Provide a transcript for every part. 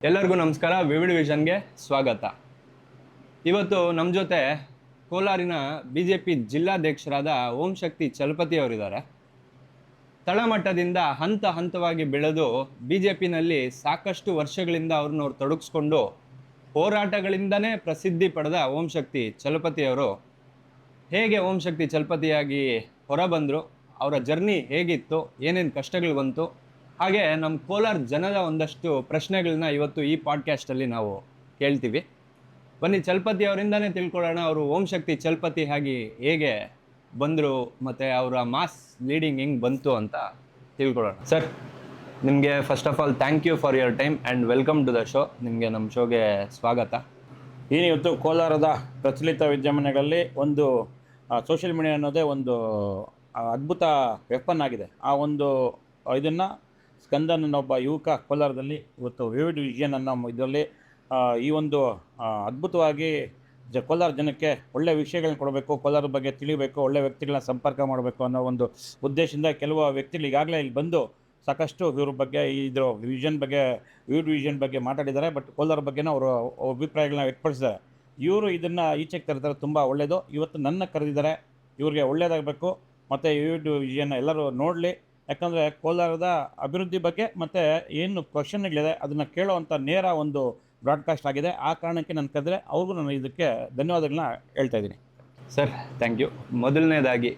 ಎಲ್ಲರಿಗೂ ನಮಸ್ಕಾರ. ವಿವಿಡ್ ವಿಷನ್ಗೆ ಸ್ವಾಗತ. ಇವತ್ತು ನಮ್ಮ ಜೊತೆ ಕೋಲಾರಿನ BJP ಜಿಲ್ಲಾಧ್ಯಕ್ಷರಾದ ಓಂ ಶಕ್ತಿ ಚಲಪತಿ ಅವರಿದ್ದಾರೆ. ತಳಮಟ್ಟದಿಂದ ಹಂತ ಹಂತವಾಗಿ ಬೆಳೆದು BJPನಲ್ಲಿ ಸಾಕಷ್ಟು ವರ್ಷಗಳಿಂದ ಅವ್ರನ್ನ ತೊಡಗಿಸ್ಕೊಂಡು ಹೋರಾಟಗಳಿಂದನೇ ಪ್ರಸಿದ್ಧಿ ಪಡೆದ ಓಂ ಶಕ್ತಿ ಚಲಪತಿ ಅವರು ಹೇಗೆ ಓಂ ಶಕ್ತಿ ಚಲಪತಿಯಾಗಿ ಹೊರಬಂದರು, ಅವರ ಜರ್ನಿ ಹೇಗಿತ್ತು, ಏನೇನು ಕಷ್ಟಗಳು ಬಂತು, ಹಾಗೆ ನಮ್ಮ ಕೋಲಾರ ಜನದ ಒಂದಷ್ಟು ಪ್ರಶ್ನೆಗಳನ್ನ ಇವತ್ತು ಈ ಪಾಡ್ಕಾಸ್ಟಲ್ಲಿ ನಾವು ಕೇಳ್ತೀವಿ. ಬನ್ನಿ ಚಲಪತಿ ಅವರಿಂದನೇ ತಿಳ್ಕೊಳ್ಳೋಣ. ಅವರು ಓಂ ಶಕ್ತಿ ಚಲಪತಿ ಹೇಗೆ ಬಂದರು ಮತ್ತು ಅವರ ಮಾಸ್ ಲೀಡಿಂಗ್ ಹೆಂಗೆ ಬಂತು ಅಂತ ತಿಳ್ಕೊಳ್ಳೋಣ. ಸರ್, ನಿಮಗೆ first of all thank you for your time and welcome to the show. ನಿಮಗೆ ನಮ್ಮ ಶೋಗೆ ಸ್ವಾಗತ. ಇವತ್ತು ಕೋಲಾರದ ಪ್ರಚಲಿತ ವಿದ್ಯಮಾನಗಳಲ್ಲಿ ಒಂದು ಸೋಷಿಯಲ್ ಮೀಡಿಯಾ ಅನ್ನೋದೇ ಒಂದು ಅದ್ಭುತ ವೆಪನ್ ಆಗಿದೆ. ಆ ಒಂದು ಇದನ್ನು ಸ್ಕಂದನ್ ಅನ್ನೊಬ್ಬ ಯುವಕ ಕೋಲಾರದಲ್ಲಿ ಇವತ್ತು ವಿವಿಡ್ ವಿಷನ್ ಅನ್ನೋ ಇದರಲ್ಲಿ ಈ ಒಂದು ಅದ್ಭುತವಾಗಿ ಕೋಲಾರ ಜನಕ್ಕೆ ಒಳ್ಳೆಯ ವಿಷಯಗಳನ್ನ ಕೊಡಬೇಕು, ಕೋಲಾರದ ಬಗ್ಗೆ ತಿಳಿಬೇಕು, ಒಳ್ಳೆಯ ವ್ಯಕ್ತಿಗಳನ್ನ ಸಂಪರ್ಕ ಮಾಡಬೇಕು ಅನ್ನೋ ಒಂದು ಉದ್ದೇಶದಿಂದ ಕೆಲವು ವ್ಯಕ್ತಿಗಳು ಈಗಾಗಲೇ ಇಲ್ಲಿ ಬಂದು ಸಾಕಷ್ಟು ಇವ್ರ ಬಗ್ಗೆ ಇದ್ರ ವಿಷನ್ ಬಗ್ಗೆ ವಿವಿಡ್ ವಿಷನ್ ಬಗ್ಗೆ ಮಾತಾಡಿದ್ದಾರೆ. ಬಟ್ ಕೋಲಾರ ಬಗ್ಗೆನೂ ಅವರು ಅಭಿಪ್ರಾಯಗಳನ್ನ ವ್ಯಕ್ತಪಡಿಸಿದ್ದಾರೆ. ಇವರು ಇದನ್ನು ಈಚೆಗೆ ತರ್ತಾರೆ, ತುಂಬ ಒಳ್ಳೆಯದು. ಇವತ್ತು ನನ್ನ ಕರೆದಿದ್ದಾರೆ, ಇವ್ರಿಗೆ ಒಳ್ಳೆಯದಾಗಬೇಕು ಮತ್ತು ವಿವಿಡ್ ವಿಷನ್ ಎಲ್ಲರೂ ನೋಡಲಿ. ಯಾಕಂದರೆ ಕೋಲಾರದ ಅಭಿವೃದ್ಧಿ ಬಗ್ಗೆ ಮತ್ತು ಏನು ಕ್ವಶನ್ಗಳಿದೆ ಅದನ್ನು ಕೇಳೋವಂಥ ನೇರ ಒಂದು ಬ್ರಾಡ್ಕಾಸ್ಟ್ ಆಗಿದೆ. ಆ ಕಾರಣಕ್ಕೆ ನಾನು ಕರೆದರೆ ಅವ್ರಿಗೂ ನಾನು ಇದಕ್ಕೆ ಧನ್ಯವಾದಗಳನ್ನ ಹೇಳ್ತಾ ಇದ್ದೀನಿ. Sir, thank you. ಮೊದಲನೇದಾಗಿ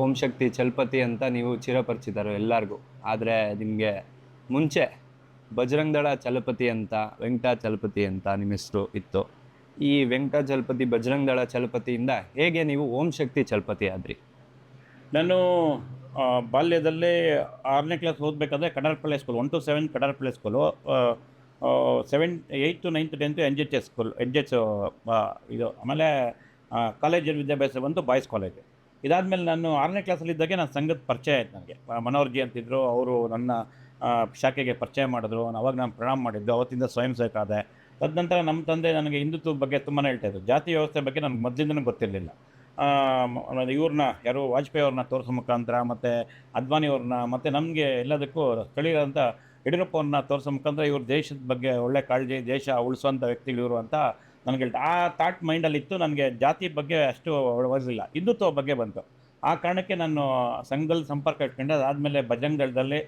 ಓಂ ಶಕ್ತಿ ಚಲಪತಿ ಅಂತ ನೀವು ಚಿರಪರಿಚಿತರು ಎಲ್ಲರಿಗೂ. ಆದರೆ ನಿಮಗೆ ಮುಂಚೆ ಬಜರಂಗದಳ ಚಲಪತಿ ಅಂತ, ವೆಂಕಟಾಚಲಪತಿ ಅಂತ ನಿಮ್ಮ ಹೆಸರು ಇತ್ತು. ಈ ವೆಂಕಟಾಚಲಪತಿ ಬಜರಂಗದಳ ಚಲಪತಿಯಿಂದ ಹೇಗೆ ನೀವು ಓಂ ಶಕ್ತಿ ಚಲಪತಿ ಆದ್ರಿ? ನಾನು ಬಾಲ್ಯದಲ್ಲೇ 6ನೇ ಕ್ಲಾಸ್ ಓದಬೇಕಾದ್ರೆ Kadarapalli school 1 to 7 Kadarapalli school, 8 to 9 to 10 NJH school, NJH ಇದು. ಆಮೇಲೆ ಕಾಲೇಜಲ್ಲಿ ವಿದ್ಯಾಭ್ಯಾಸ ಬಂತು ಬಾಯ್ಸ್ ಕಾಲೇಜ್. ಇದಾದಮೇಲೆ ನಾನು 6ನೇ ಕ್ಲಾಸಲ್ಲಿದ್ದಾಗೆ ನನ್ನ ಸಂಘದ ಪರಿಚಯ ಆಯಿತು. ನನಗೆ ಮನೋಹರ್ಜಿ ಅಂತಿದ್ದರು, ಅವರು ನನ್ನ ಶಾಖೆಗೆ ಪರಿಚಯ ಮಾಡಿದ್ರು. ಅವಾಗ ನಾನು ಪ್ರಣಾಮ ಮಾಡಿದ್ದು, ಅವತ್ತಿಂದ ಸ್ವಯಂ ಸೇವಕ ಆದೆ. ತದನಂತರ ನಮ್ಮ ತಂದೆ ನನಗೆ ಹಿಂದುತ್ವದ ಬಗ್ಗೆ ತುಂಬಾ ಹೇಳ್ತಾಯಿದ್ರು. ಜಾತಿ ವ್ಯವಸ್ಥೆ ಬಗ್ಗೆ ನನಗೆ ಮೊದಲಿಂದನೂ ಗೊತ್ತಿರಲಿಲ್ಲ. ಇವ್ರನ್ನ ಯಾರು ವಾಜಪೇಯಿ ಅವ್ರನ್ನ ತೋರಿಸೋ ಮುಖಾಂತರ ಮತ್ತು ಅದ್ವಾನಿ ಅವ್ರನ್ನ ಮತ್ತು ನಮಗೆ ಎಲ್ಲದಕ್ಕೂ ಸ್ಥಳೀಯರಂಥ ಯಡಿಯೂರಪ್ಪ ಅವ್ರನ್ನ ತೋರಿಸೋ ಮುಖಾಂತರ ಇವ್ರ ದೇಶದ ಬಗ್ಗೆ ಒಳ್ಳೆ ಕಾಳಜಿ, ದೇಶ ಉಳಿಸೋಂಥ ವ್ಯಕ್ತಿಗಳಿವರು ಅಂತ ನನಗೆ ಹೇಳ್ತಾ ಆ ಥಾಟ್ ಮೈಂಡಲ್ಲಿತ್ತು. ನನಗೆ ಜಾತಿ ಬಗ್ಗೆ ಅಷ್ಟು ಒಳವರಿಸಿಲ್ಲ, ಹಿಂದುತ್ವ ಬಗ್ಗೆ ಬಂತು. ಆ ಕಾರಣಕ್ಕೆ ನಾನು ಸಂಘದಲ್ಲಿ ಸಂಪರ್ಕ ಇಟ್ಕೊಂಡೆ. ಅದಾದಮೇಲೆ ಬಜರಂಗ ದಳದಲ್ಲಿ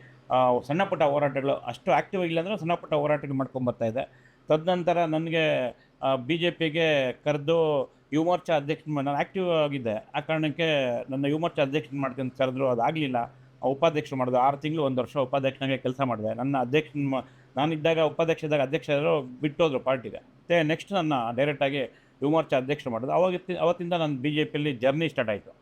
ಸಣ್ಣ ಪುಟ್ಟ ಹೋರಾಟಗಳು, ಅಷ್ಟು ಆ್ಯಕ್ಟಿವ್ ಇಲ್ಲ ಅಂದರೆ ಸಣ್ಣ ಪುಟ್ಟ ಹೋರಾಟಗಳು ಮಾಡ್ಕೊಂಬರ್ತಾಯಿದ್ದೆ. ತದನಂತರ ನನಗೆ BJPಗೆ ಕರೆದು ಯುವ ಮೋರ್ಚಾ ಅಧ್ಯಕ್ಷ ನಾನು ಆ್ಯಕ್ಟಿವ್ ಆಗಿದ್ದೆ. ಆ ಕಾರಣಕ್ಕೆ ನನ್ನ ಯುವ ಮೋರ್ಚಾ ಅಧ್ಯಕ್ಷ ಮಾಡ್ತೀನಿ ಅಂತ ಕರೆದ್ರು, ಅದಾಗಲಿಲ್ಲ. ಉಪಾಧ್ಯಕ್ಷರು ಮಾಡಿದೆ. 6 ತಿಂಗಳು 1 ವರ್ಷ ಉಪಾಧ್ಯಕ್ಷನಾಗೆ ಕೆಲಸ ಮಾಡಿದೆ. ನನ್ನ ನಾನಿದ್ದಾಗ ಉಪಾಧ್ಯಕ್ಷದಾಗ ಅಧ್ಯಕ್ಷರು ಬಿಟ್ಟೋದ್ರು ಪಾರ್ಟಿಗೆ. ಮತ್ತು ನೆಕ್ಸ್ಟ್ ನನ್ನ ಡೈರೆಕ್ಟಾಗಿ ಯುವ ಮೋರ್ಚಾ ಅಧ್ಯಕ್ಷರು ಮಾಡಿದೆ. ಅವತ್ತಿಂದ ನನ್ನ BJPಯಲ್ಲಿ ಜರ್ನಿ ಸ್ಟಾರ್ಟ್ ಆಯಿತು.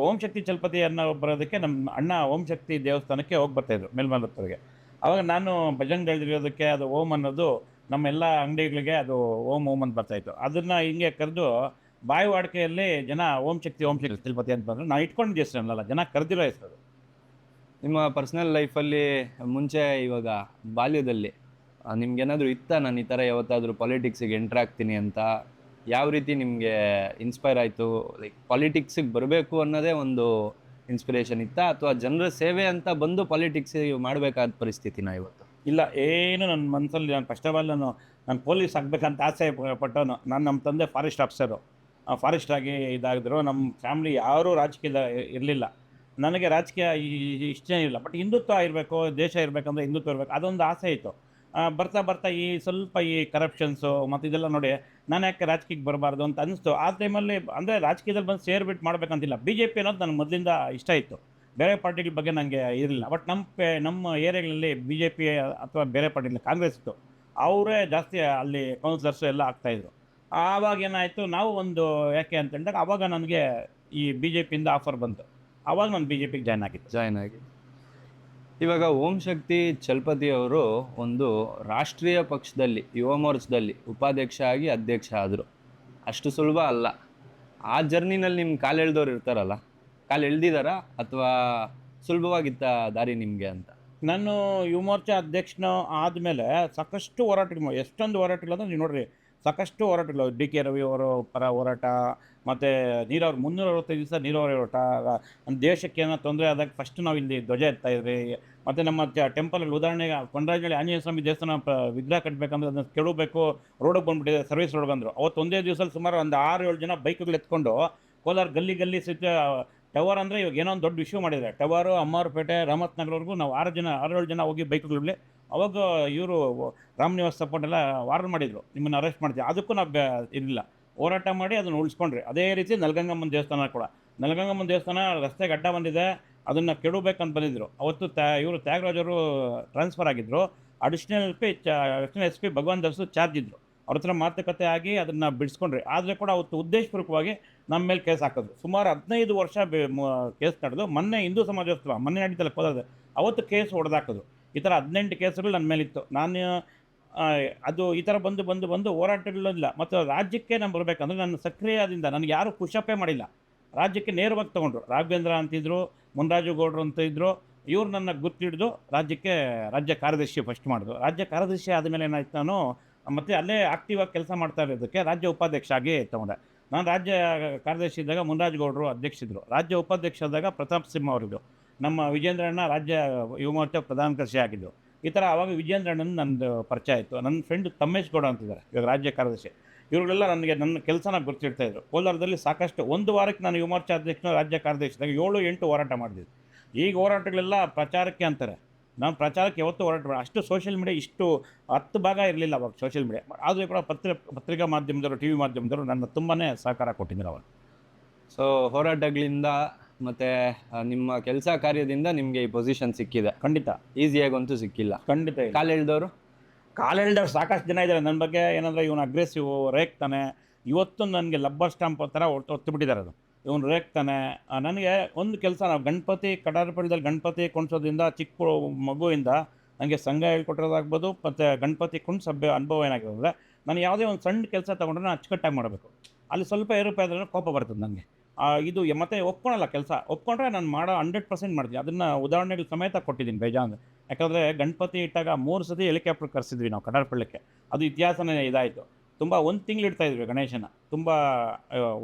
ಓಂ ಶಕ್ತಿ ಚಲಪತಿ ಅನ್ನೋ ಬರೋದಕ್ಕೆ ನಮ್ಮ ಅಣ್ಣ ಓಂ ಶಕ್ತಿ ದೇವಸ್ಥಾನಕ್ಕೆ ಹೋಗಿ ಬರ್ತಾಯಿದ್ರು ಮೇಲ್ಮಲ್ಲತ್ತರಿಗೆ. ಆವಾಗ ನಾನು ಬಜರಂಗ ದಳದಿರೋದಕ್ಕೆ ಅದು ಓಂ ಅನ್ನೋದು ನಮ್ಮೆಲ್ಲ ಅಂಗಡಿಗಳಿಗೆ ಅದು ಓಂ ಅಂತ ಬರ್ತಾಯಿತ್ತು. ಅದನ್ನು ಹಿಂಗೆ ಕರೆದು ಬಾಯಿ ವಾಡಿಕೆಯಲ್ಲಿ ಜನ ಓಂ ಶಕ್ತಿ ಚಲಪತಿ ಅಂತ ಬಂದರು. ನಾನು ಇಟ್ಕೊಂಡಿದ್ದೆ ಹೆಸರನ್ನಲ್ಲ, ಜನ ಕರೆದಿರೋ ಹೆಸರು. ನಿಮ್ಮ ಪರ್ಸ್ನಲ್ ಲೈಫಲ್ಲಿ ಮುಂಚೆ, ಇವಾಗ ಬಾಲ್ಯದಲ್ಲಿ ನಿಮ್ಗೇನಾದರೂ ನಾನು ಈ ಥರ ಯಾವತ್ತಾದರೂ ಪಾಲಿಟಿಕ್ಸಿಗೆ ಎಂಟ್ರ್ ಆಗ್ತೀನಿ ಅಂತ ಯಾವ ರೀತಿ ನಿಮಗೆ ಇನ್ಸ್ಪೈರ್ ಆಯಿತು? ಲೈಕ್ ಪಾಲಿಟಿಕ್ಸಿಗೆ ಬರಬೇಕು ಅನ್ನೋದೇ ಒಂದು ಇನ್ಸ್ಪಿರೇಷನ್ ಇತ್ತಾ, ಅಥವಾ ಜನರ ಸೇವೆ ಅಂತ ಬಂದು ಪಾಲಿಟಿಕ್ಸಿಗೆ ಮಾಡಬೇಕಾದ ಪರಿಸ್ಥಿತಿನ ಇವತ್ತು? ಇಲ್ಲ, ಏನು ನನ್ನ ಮನಸ್ಸಲ್ಲಿ ನಾನು ಫಸ್ಟ್ ಆಫ್ ಆಲ್ ನಾನು ಪೊಲೀಸ್ ಆಗಬೇಕಂತ ಆಸೆ ಪಟ್ಟವನು. ನಮ್ಮ ತಂದೆ ಫಾರೆಸ್ಟ್ ಆಫೀಸರು, ಫಾರೆಸ್ಟಾಗಿ ಇದಾಗಿದ್ರು. ನಮ್ಮ ಫ್ಯಾಮ್ಲಿ ಯಾರೂ ರಾಜಕೀಯದ ಇರಲಿಲ್ಲ. ನನಗೆ ರಾಜಕೀಯ ಇಷ್ಟ ಇಲ್ಲ, ಬಟ್ ಹಿಂದುತ್ವ ಇರಬೇಕು, ದೇಶ ಇರಬೇಕಂದ್ರೆ ಹಿಂದುತ್ವ ಇರಬೇಕು, ಅದೊಂದು ಆಸೆ ಇತ್ತು. ಬರ್ತಾ ಈ ಸ್ವಲ್ಪ ಈ ಕರಪ್ಷನ್ಸು ಮತ್ತು ಇದೆಲ್ಲ ನೋಡಿ ನಾನು ಯಾಕೆ ರಾಜಕೀಯಕ್ಕೆ ಬರಬಾರ್ದು ಅಂತ ಅನ್ನಿಸ್ತು. ಆ ಟೈಮಲ್ಲಿ ಅಂದರೆ ರಾಜಕೀಯದಲ್ಲಿ ಬಂದು ಸೇರಿಬಿಟ್ಟು ಮಾಡಬೇಕಂತಿಲ್ಲ. BJP ಅನ್ನೋದು ನನಗೆ ಮೊದಲಿಂದ ಇಷ್ಟ ಇತ್ತು. ಬೇರೆ ಪಾರ್ಟಿಗಳ ಬಗ್ಗೆ ನನಗೆ ಇರಲಿಲ್ಲ. ಬಟ್ ನಮ್ಮ ಏರಿಯಾಗಳಲ್ಲಿ BJP ಅಥವಾ ಬೇರೆ ಪಾರ್ಟಿಗಳ ಕಾಂಗ್ರೆಸ್ ಇತ್ತು, ಅವರೇ ಜಾಸ್ತಿ ಅಲ್ಲಿ ಕೌನ್ಸಿಲರ್ಸು ಎಲ್ಲ ಆಗ್ತಾಯಿದ್ರು. ಆವಾಗ ಏನಾಯಿತು, ನಾವು ಒಂದು ಯಾಕೆ ಅಂತ ಹೇಳಿದಾಗ ಆವಾಗ ನನಗೆ ಈ BJPಯಿಂದ ಆಫರ್ ಬಂತು. ಆವಾಗ ನಾನು BJPಗೆ ಜಾಯ್ನ್ ಆಗಿ. ಇವಾಗ ಓಂ ಶಕ್ತಿ ಚಲಪತಿ ಅವರು ಒಂದು ರಾಷ್ಟ್ರೀಯ ಪಕ್ಷದಲ್ಲಿ ಯುವ ಮೋರ್ಚಾದಲ್ಲಿ ಉಪಾಧ್ಯಕ್ಷ ಆಗಿ ಅಧ್ಯಕ್ಷ ಆದರು. ಅಷ್ಟು ಸುಲಭ ಅಲ್ಲ. ಆ ಜರ್ನಿನಲ್ಲಿ ನಿಮ್ಮ ಕಾಲು ಎಳ್ದವ್ರು ಇರ್ತಾರಲ್ಲ, ಕಾಲು ಎಳ್ದಿದ್ದಾರಾ ಅಥವಾ ಸುಲಭವಾಗಿತ್ತ ದಾರಿ ನಿಮಗೆ ಅಂತ? ನಾನು ಯುವ ಮೋರ್ಚಾ ಅಧ್ಯಕ್ಷನ ಆದಮೇಲೆ ಸಾಕಷ್ಟು ಹೋರಾಟಗಳು ಎಷ್ಟೊಂದು ಹೋರಾಟಗಳು ಅಂದರೆ ನೀವು ನೋಡ್ರಿ, ಸಾಕಷ್ಟು ಹೋರಾಟಗಳು ಡಿ ಕೆ ರವಿ ಅವರು ಪರ ಹೋರಾಟ, ಮತ್ತು ನೀರಾವರಿ 365 ದಿವಸ ನೀರಾವರಿ ಹೋರಾಟ, ದೇಶಕ್ಕೆ ಏನೋ ತೊಂದರೆ ಆದಾಗ ಫಸ್ಟ್ ನಾವು ಇಲ್ಲಿ ಧ್ವಜ ಎತ್ತಾ ಇದ್ರಿ. ಮತ್ತು ನಮ್ಮ ಟೆಂಪಲ್ಗಳು ಉದಾಹರಣೆಗೆ ಕೊಂಡರಾಜನಹಳ್ಳಿ ಆಂಜನೇಯ ಸ್ವಾಮಿ ದೇವಸ್ಥಾನ ವಿಗ್ರಹ ಕಟ್ಟಬೇಕಂದ್ರೆ ಅದನ್ನು ಕೆಡಬೇಕು, ರೋಡಿಗೆ ಬಂದುಬಿಟ್ಟಿದೆ, ಸರ್ವಿಸ್ ರೋಡ್ ಬಂದರು. ಅವತ್ತು ಒಂದೇ ದಿವಸದಲ್ಲಿ ಸುಮಾರು ಒಂದು 6-7 ಜನ ಬೈಕ್ಗಳು ಎತ್ಕೊಂಡು ಕೋಲಾರ ಗಲ್ಲಿ ಗಲ್ಲಿ ಸುತ್ತ ಟವರ್ ಅಂದರೆ ಇವಾಗ ಏನೋ ಒಂದು ದೊಡ್ಡ ವಿಷಯ ಮಾಡಿದ್ದಾರೆ. ಟವರು, ಅಮ್ಮಾರಪೇಟೆ, ರಾಮತ್ ನಗರವರೆಗೂ ನಾವು 6-7 ಜನ ಹೋಗಿ ಬೈಕ್ಗಳಲ್ಲಿ. ಅವಾಗ ಇವರು ರಾಮ್ ನಿವಾಸ್ ಸಪೋರ್ಟ್ ಎಲ್ಲ ವಾರ್ನ್ ಮಾಡಿದರು, ನಿಮ್ಮನ್ನು ಅರೆಸ್ಟ್ ಮಾಡ್ತೀವಿ. ಅದಕ್ಕೂ ನಾವು ಇರಲಿಲ್ಲ, ಹೋರಾಟ ಮಾಡಿ ಅದನ್ನು ಉಳಿಸ್ಕೊಂಡ್ರಿ. ಅದೇ ರೀತಿ ನಲಗಂಗಮ್ಮನ ದೇವಸ್ಥಾನ ಕೂಡ, ನಲಗಂಗಮ್ಮನ ದೇವಸ್ಥಾನ ರಸ್ತೆಗೆ ಅಡ್ಡ ಬಂದಿದೆ, ಅದನ್ನು ಕೆಡಬೇಕಂತ ಬಂದಿದ್ದರು. ಅವತ್ತು ಇವರು ತ್ಯಾಗರಾಜರು ಟ್ರಾನ್ಸ್ಫರ್ ಆಗಿದ್ದರು. ಅಡಿಷ್ನಲ್ ಎಸ್ ಪಿ ಭಗವಾನ್ ದಾಸು ಚಾರ್ಜ್ ಇದ್ದರು. ಅವ್ರ ಹತ್ರ ಮಾತುಕತೆ ಆಗಿ ಅದನ್ನು ಬಿಡಿಸ್ಕೊಂಡ್ರಿ. ಆದರೆ ಕೂಡ ಅವತ್ತು ಉದ್ದೇಶಪೂರ್ವಕವಾಗಿ ನಮ್ಮ ಮೇಲೆ ಕೇಸ್ ಹಾಕಿದ್ರು. ಸುಮಾರು 15 ವರ್ಷ ಕೇಸ್ ನಡೆದು ಮೊನ್ನೆ ಹಿಂದೂ ಸಮಾಜೋತ್ಸವ ಮೊನ್ನೆ ನಡೀತಲ್ಲ ಕೋಲಾರದ, ಅವತ್ತು ಕೇಸ್ ಹೊಡೆದಾಕಿದ್ರು. ಈ ಥರ 18 ಕೇಸುಗಳು ನನ್ನ ಮೇಲಿತ್ತು. ನಾನು ಅದು ಈ ಥರ ಬಂದು ಹೋರಾಟಗಳಿಲ್ಲ. ಮತ್ತು ರಾಜ್ಯಕ್ಕೆ ನಾನು ಬರಬೇಕಂದ್ರೆ ನನ್ನ ಸಕ್ರಿಯದಿಂದ ನನಗೆ ಯಾರೂ ಪುಷಪ್ಪೇ ಮಾಡಿಲ್ಲ. ರಾಜ್ಯಕ್ಕೆ ನೇರವಾಗಿ ತೊಗೊಂಡ್ರು. ರಾಘವೇಂದ್ರ ಅಂತಿದ್ರು, ಮುನ್ರಾಜು ಗೌಡ್ರು ಅಂತ ಇದ್ದರು. ಇವ್ರು ನನ್ನ ಗುರ್ತಿಡಿದು ರಾಜ್ಯ ಕಾರ್ಯದರ್ಶಿ ಫಸ್ಟ್ ಮಾಡಿದ್ರು. ರಾಜ್ಯ ಕಾರ್ಯದರ್ಶಿ ಆದಮೇಲೆ ಏನಾಯ್ತು, ನಾನು ಮತ್ತು ಅಲ್ಲೇ ಆಕ್ಟಿವ್ ಆಗಿ ಕೆಲಸ ಮಾಡ್ತಾ ಇರೋದಕ್ಕೆ ರಾಜ್ಯ ಉಪಾಧ್ಯಕ್ಷ ಆಗಿ ತೊಗೊಂಡೆ. ನಾನು ರಾಜ್ಯ ಕಾರ್ಯದರ್ಶಿ ಇದ್ದಾಗ ಮುನ್ರಾಜು ಗೌಡರು ಅಧ್ಯಕ್ಷಿದ್ರು. ರಾಜ್ಯ ಉಪಾಧ್ಯಕ್ಷ ಆದಾಗ ಪ್ರತಾಪ್ ಸಿಂಹ ಅವರಿದ್ದು. ನಮ್ಮ ವಿಜೇಂದ್ರಣ್ಣ ರಾಜ್ಯ ಯುವ ಮೋರ್ಚಾ ಪ್ರಧಾನ ಕಾರ್ಯದರ್ಶಿ ಆಗಿದ್ದು. ಈ ಥರ ಆವಾಗ ವಿಜೇಂದ್ರಣ್ಣನ ನಂದು ಪರಿಚಯ ಆಯಿತು. ನನ್ನ ಫ್ರೆಂಡ್ ತಮ್ಮೇಶ್ ಗೌಡ ಅಂತಿದ್ದಾರೆ, ಇವಾಗ ರಾಜ್ಯ ಕಾರ್ಯದರ್ಶಿ. ಇವರುಗಳೆಲ್ಲ ನನಗೆ ನನ್ನ ಕೆಲಸನ ಗುರ್ತಿಡ್ತಾಯಿದ್ರು. ಕೋಲಾರದಲ್ಲಿ ಸಾಕಷ್ಟು ಒಂದು ವಾರಕ್ಕೆ ನಾನು ಯುವ ಮೋರ್ಚಾ ಅಧ್ಯಕ್ಷನ ರಾಜ್ಯ ಕಾರ್ಯದರ್ಶಿದಾಗ 7-8 ಹೋರಾಟ ಮಾಡಿದ್ವಿ. ಈಗ ಹೋರಾಟಗಳೆಲ್ಲ ಪ್ರಚಾರಕ್ಕೆ ಅಂತಾರೆ. ನಾನು ಪ್ರಚಾರಕ್ಕೆ ಯಾವತ್ತೂ ಹೋರಾಟ ಮಾಡಿ ಅಷ್ಟು ಸೋಷಿಯಲ್ ಮೀಡಿಯಾ ಇಷ್ಟು 10 ಭಾಗ ಇರಲಿಲ್ಲ ಅವಾಗ ಸೋಷಿಯಲ್ ಮೀಡಿಯಾ. ಆದರೂ ಕೂಡ ಪತ್ರಿಕಾ ಮಾಧ್ಯಮದವರು, ಟಿ ವಿ ಮಾಧ್ಯಮದವರು ನನ್ನ ತುಂಬಾ ಸಹಕಾರ ಕೊಟ್ಟಿದ್ರು ಅವಾಗ. ಸೊ ಹೋರಾಟಗಳಿಂದ ಮತ್ತು ನಿಮ್ಮ ಕೆಲಸ ಕಾರ್ಯದಿಂದ ನಿಮಗೆ ಈ ಪೊಸಿಷನ್ ಸಿಕ್ಕಿದೆ. ಖಂಡಿತ ಈಸಿಯಾಗಂತೂ ಸಿಕ್ಕಿಲ್ಲ. ಖಂಡಿತ ಕಾಲೆಳ್ದವರು ಸಾಕಷ್ಟು ಜನ ಇದ್ದಾರೆ ನನ್ನ ಬಗ್ಗೆ. ಏನಂದರೆ ಇವನು ಅಗ್ರೆಸಿವ್, ರೇಗ್ತಾನೆ. ಇವತ್ತು ನನಗೆ ಲಬ್ಬರ್ ಸ್ಟಾಂಪ್ ಥರ ಒತ್ತುಬಿಟ್ಟಿದ್ದಾರೆ. ಅದು ಇವನು ರೇಗ್ತಾನೆ. ನನಗೆ ಒಂದು ಕೆಲಸ, ನಾವು ಗಣಪತಿ ಕಡಾರಪಳ್ಳಿದಲ್ಲಿ ಗಣಪತಿ ಕುಣಿಸೋದ್ರಿಂದ ಚಿಕ್ಕ ಮಗುವಿಂದ ನನಗೆ ಸಂಘ ಹೇಳ್ಕೊಟ್ಟಿರೋದಾಗ್ಬೋದು, ಮತ್ತು ಗಣಪತಿ ಕುಣಿಸೋ ಅನುಭವ ಏನಾಗಿರೋದ್ರೆ, ನಾನು ಯಾವುದೇ ಒಂದು ಸಣ್ಣ ಕೆಲಸ ತೊಗೊಂಡ್ರೆ ನಾನು ಅಚ್ಚುಕಟ್ಟಾಗಿ ಮಾಡಬೇಕು. ಅಲ್ಲಿ ಸ್ವಲ್ಪ ಏರುಪೇರಾದ್ರೆ ಕೋಪ ಬರ್ತದೆ ನನಗೆ. ಇದು ಮತ್ತೆ ಒಪ್ಕೊಳಲ್ಲ. ಕೆಲಸ ಒಪ್ಕೊಂಡ್ರೆ ನಾನು ಮಾಡೋ 100% ಮಾಡ್ತೀನಿ. ಅದನ್ನು ಉದಾಹರಣೆಗಳು ಸಮೇತ ಕೊಟ್ಟಿದ್ದೀನಿ ಬೇಜಾನ್. ಯಾಕಂದರೆ ಗಣಪತಿ ಇಟ್ಟಾಗ 3 ಸತಿ ಹೆಲಿಕಾಪ್ಟರ್ ಕರೆಸಿದ್ವಿ ನಾವು ಕಡಾರಪಳ್ಳಿಕ್ಕೆ. ಅದು ಇತಿಹಾಸನೇ ಇದಾಯಿತು. ತುಂಬ 1 ತಿಂಗಳು ಇಡ್ತಾಯಿದ್ವಿ ಗಣೇಶನ. ತುಂಬ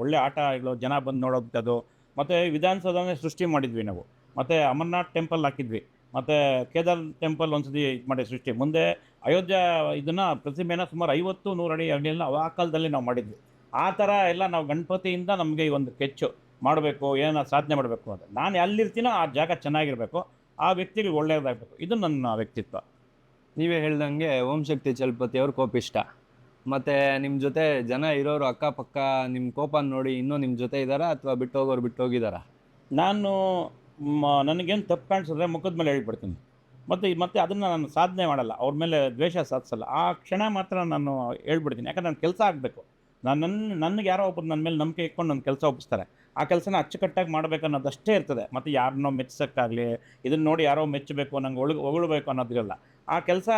ಒಳ್ಳೆ ಆಟಗಳು, ಜನ ಬಂದು ನೋಡೋದು. ಮತ್ತು ವಿಧಾನಸೌಧನೇ ಸೃಷ್ಟಿ ಮಾಡಿದ್ವಿ ನಾವು. ಮತ್ತು ಅಮರ್ನಾಥ್ ಟೆಂಪಲ್ ಹಾಕಿದ್ವಿ. ಮತ್ತು ಕೇದಾರ್ ಟೆಂಪಲ್ ಒಂದು ಸತಿ ಇದು ಮಾಡಿ ಸೃಷ್ಟಿ. ಮುಂದೆ ಅಯೋಧ್ಯ ಇದನ್ನು ಪ್ರತಿಮೆನ ಸುಮಾರು 50-100 ಅಡಿ ಅಗಲಿಯೆಲ್ಲ ಆ ಕಾಲದಲ್ಲಿ ನಾವು ಮಾಡಿದ್ವಿ. ಆ ಥರ ಎಲ್ಲ ನಾವು ಗಣಪತಿಯಿಂದ ನಮಗೆ ಈ ಒಂದು ಕೆಚ್ಚು ಮಾಡಬೇಕು, ಏನೋ ಸಾಧನೆ ಮಾಡಬೇಕು ಅಂತ. ನಾನು ಎಲ್ಲಿರ್ತೀನೋ ಆ ಜಾಗ ಚೆನ್ನಾಗಿರಬೇಕು, ಆ ವ್ಯಕ್ತಿಗೆ ಒಳ್ಳೆಯದಾಗಬೇಕು. ಇದು ನನ್ನ ವ್ಯಕ್ತಿತ್ವ. ನೀವೇ ಹೇಳ್ದಂಗೆ ಓಂ ಶಕ್ತಿ ಚಲಪತಿ ಅವ್ರ ಕೋಪಿಷ್ಟ. ಮತ್ತು ನಿಮ್ಮ ಜೊತೆ ಜನ ಇರೋರು ಅಕ್ಕಪಕ್ಕ ನಿಮ್ಮ ಕೋಪ ನೋಡಿ ಇನ್ನೂ ನಿಮ್ಮ ಜೊತೆ ಇದ್ದಾರಾ ಅಥವಾ ಬಿಟ್ಟೋಗೋರು ಬಿಟ್ಟೋಗಿದ್ದಾರಾ? ನಾನು ನನಗೇನು ತಪ್ಪು ಕಾಣಿಸಿದ್ರೆ ಮುಖದ ಮೇಲೆ ಹೇಳ್ಬಿಡ್ತೀನಿ. ಮತ್ತು ಅದನ್ನು ನಾನು ಸಾಧನೆ ಮಾಡಲ್ಲ, ಅವ್ರ ಮೇಲೆ ದ್ವೇಷ ಸಾಧಿಸಲ್ಲ. ಆ ಕ್ಷಣ ಮಾತ್ರ ನಾನು ಹೇಳ್ಬಿಡ್ತೀನಿ. ಯಾಕಂದ್ರೆ ನನ್ನ ಕೆಲಸ ಆಗಬೇಕು. ನನಗೆ ಯಾರೋ ಒಬ್ಬರು ನನ್ನ ಮೇಲೆ ನಂಬಿಕೆ ಇಟ್ಕೊಂಡು ನನ್ನ ಕೆಲಸ ಒಪ್ಪಿಸ್ತಾರೆ. ಆ ಕೆಲಸನ ಅಚ್ಚುಕಟ್ಟಾಗಿ ಮಾಡಬೇಕು ಅನ್ನೋದಷ್ಟೇ ಇರ್ತದೆ. ಮತ್ತು ಯಾರನ್ನೋ ಮೆಚ್ಚೋಕ್ಕಾಗಲಿ, ಇದನ್ನು ನೋಡಿ ಯಾರೋ ಮೆಚ್ಚಬೇಕು, ನಂಗೆ ಹೊಗಳಬೇಕು ಅನ್ನೋದಿರಲ್ಲ. ಆ ಕೆಲಸ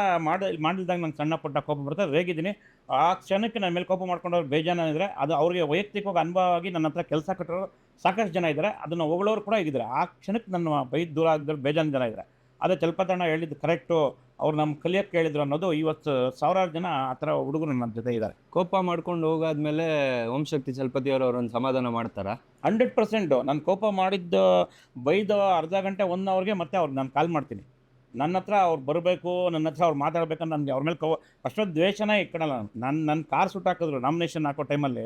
ಮಾಡಿಲ್ದಾಗ ನಂಗೆ ಸಣ್ಣ ಪುಟ್ಟ ಕೋಪ ಬರ್ತದೆ, ರೇಗಿದ್ದೀನಿ. ಆ ಕ್ಷಣಕ್ಕೆ ನನ್ನ ಮೇಲೆ ಕೋಪ ಮಾಡ್ಕೊಂಡವ್ರು ಬೇಜಾನಿದ್ರೆ ಅದು ಅವ್ರಿಗೆ ವೈಯಕ್ತಿಕವಾಗಿ ಅನುಭವವಾಗಿ ನನ್ನ ಹತ್ರ ಕೆಲಸ ಕಟ್ಟಿರೋರು ಸಾಕಷ್ಟು ಜನ ಇದ್ದಾರೆ. ಅದನ್ನು ಹೊಗಳೋರು ಕೂಡ ಇದ್ದಾರೆ. ಆ ಕ್ಷಣಕ್ಕೆ ನನ್ನ ಬೈದು ದೂರ ಆಗಿದ್ರು ಬೇಜಾನ್ ಜನ ಇದ್ದಾರೆ. ಅದೇ ಚಲಪತಣ್ಣ ಹೇಳಿದ್ದು ಕರೆಕ್ಟು. ಅವ್ರು ನಮ್ಮ ಕಲಿಯೋಕ್ಕೆ ಹೇಳಿದ್ರು ಅನ್ನೋದು ಇವತ್ತು ಸಾವಿರಾರು ಜನ ಆ ಥರ ಹುಡುಗರು ನನ್ನ ಜೊತೆ ಇದ್ದಾರೆ. ಕೋಪ ಮಾಡ್ಕೊಂಡು ಹೋಗಾದ್ಮೇಲೆ ಓಂ ಶಕ್ತಿ ಚಲಪತಿಯವರು ಅವ್ರನ್ನ ಸಮಾಧಾನ ಮಾಡ್ತಾರಾ? 100%. ನಾನು ಕೋಪ ಮಾಡಿದ್ದು ಬೈದು ಅರ್ಧ ಗಂಟೆ 1 ಅವರ್ಗೆ ಮತ್ತೆ ಅವ್ರಿಗೆ ನಾನು ಕಾಲ್ ಮಾಡ್ತೀನಿ. ನನ್ನ ಹತ್ರ ಅವ್ರು ಬರಬೇಕು, ನನ್ನ ಹತ್ರ ಅವ್ರು ಮಾತಾಡ್ಬೇಕಂತ ನನಗೆ ಅವ್ರ ಮೇಲೆ ಅಷ್ಟೊಂದು ದ್ವೇಷನೇ ಇಟ್ಕೊಳಲ್ಲ. ನನ್ನ ಕಾರ್ ಸುಟ್ಟು ಹಾಕಿದ್ರು ನಾಮಿನೇಷನ್ ಹಾಕೋ ಟೈಮಲ್ಲಿ.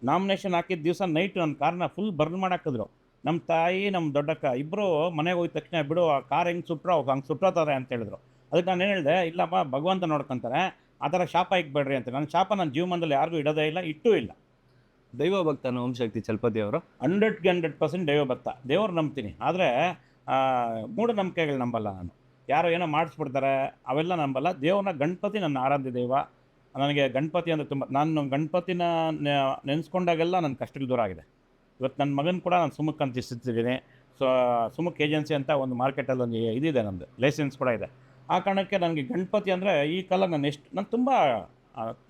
ನಾಮಿನೇಷನ್ ಹಾಕಿದ ದಿವಸ ನೈಟ್ ನನ್ನ ಕಾರ್ನ ಫುಲ್ ಬರ್ನ್ ಮಾಡಾಕಿದ್ರು. ನಮ್ಮ ತಾಯಿ, ನಮ್ಮ ದೊಡ್ಡಕ್ಕ ಇಬ್ಬರು ಮನೆಗೆ ಹೋಗಿದ ತಕ್ಷಣ, ಬಿಡು ಆ ಕಾರ್ ಹೆಂಗೆ ಸುಟ್ಟರು ಅವ್ರು ಹಂಗೆ ಸುಟ್ಟೋತಾರೆ ಅಂತ ಹೇಳಿದ್ರು. ಅದಕ್ಕೆ ನಾನು ಏನು ಹೇಳಿದೆ, ಇಲ್ಲಮ್ಮ ಭಗವಂತ ನೋಡ್ಕೊತಾರೆ, ಆ ಥರ ಶಾಪ ಇಕ್ಬೇಡ್ರಿ ಅಂತ. ನನ್ನ ಶಾಪ ನನ್ನ ಜೀವನದಲ್ಲಿ ಯಾರಿಗೂ ಇಡೋದೇ ಇಲ್ಲ, ಇಟ್ಟೂ ಇಲ್ಲ. ದೈವ ಭಕ್ತನ ಓಂ ಶಕ್ತಿ ಚಲಪತಿ ಅವರು 100% ದೈವ ಭಕ್ತ. ದೇವ್ರು ನಂಬ್ತೀನಿ, ಆದರೆ ಮೂಢನಂಬಿಕೆಗಳು ನಂಬಲ್ಲ ನಾನು. ಯಾರೋ ಏನೋ ಮಾಡಿಸ್ಬಿಡ್ತಾರೆ ಅವೆಲ್ಲ ನಂಬಲ್ಲ. ದೇವ್ರನ್ನ, ಗಣಪತಿ ನನ್ನ ಆರಾಧ್ಯ ದೈವ. ನನಗೆ ಗಣಪತಿ ಅಂದರೆ ತುಂಬ. ನಾನು ಗಣಪತಿನ ನೆನೆಸ್ಕೊಂಡಾಗೆಲ್ಲ ನನ್ನ ಕಷ್ಟಗಳು ದೂರ ಆಗಿದೆ. ಇವತ್ತು ನನ್ನ ಮಗನ ಕೂಡ ನಾನು ಸುಮುಖ್ ಅಂತ ಇಷ್ಟಿದ್ದೀನಿ. ಸುಮುಖ್ ಏಜೆನ್ಸಿ ಅಂತ ಒಂದು ಮಾರ್ಕೆಟಲ್ಲಿ ಒಂದು ಇದಿದೆ, ನಮ್ಮದು ಲೈಸೆನ್ಸ್ ಕೂಡ ಇದೆ. ಆ ಕಾರಣಕ್ಕೆ ನನಗೆ ಗಣಪತಿ ಅಂದರೆ ಈ ಕಾಲ ನಾನು ತುಂಬ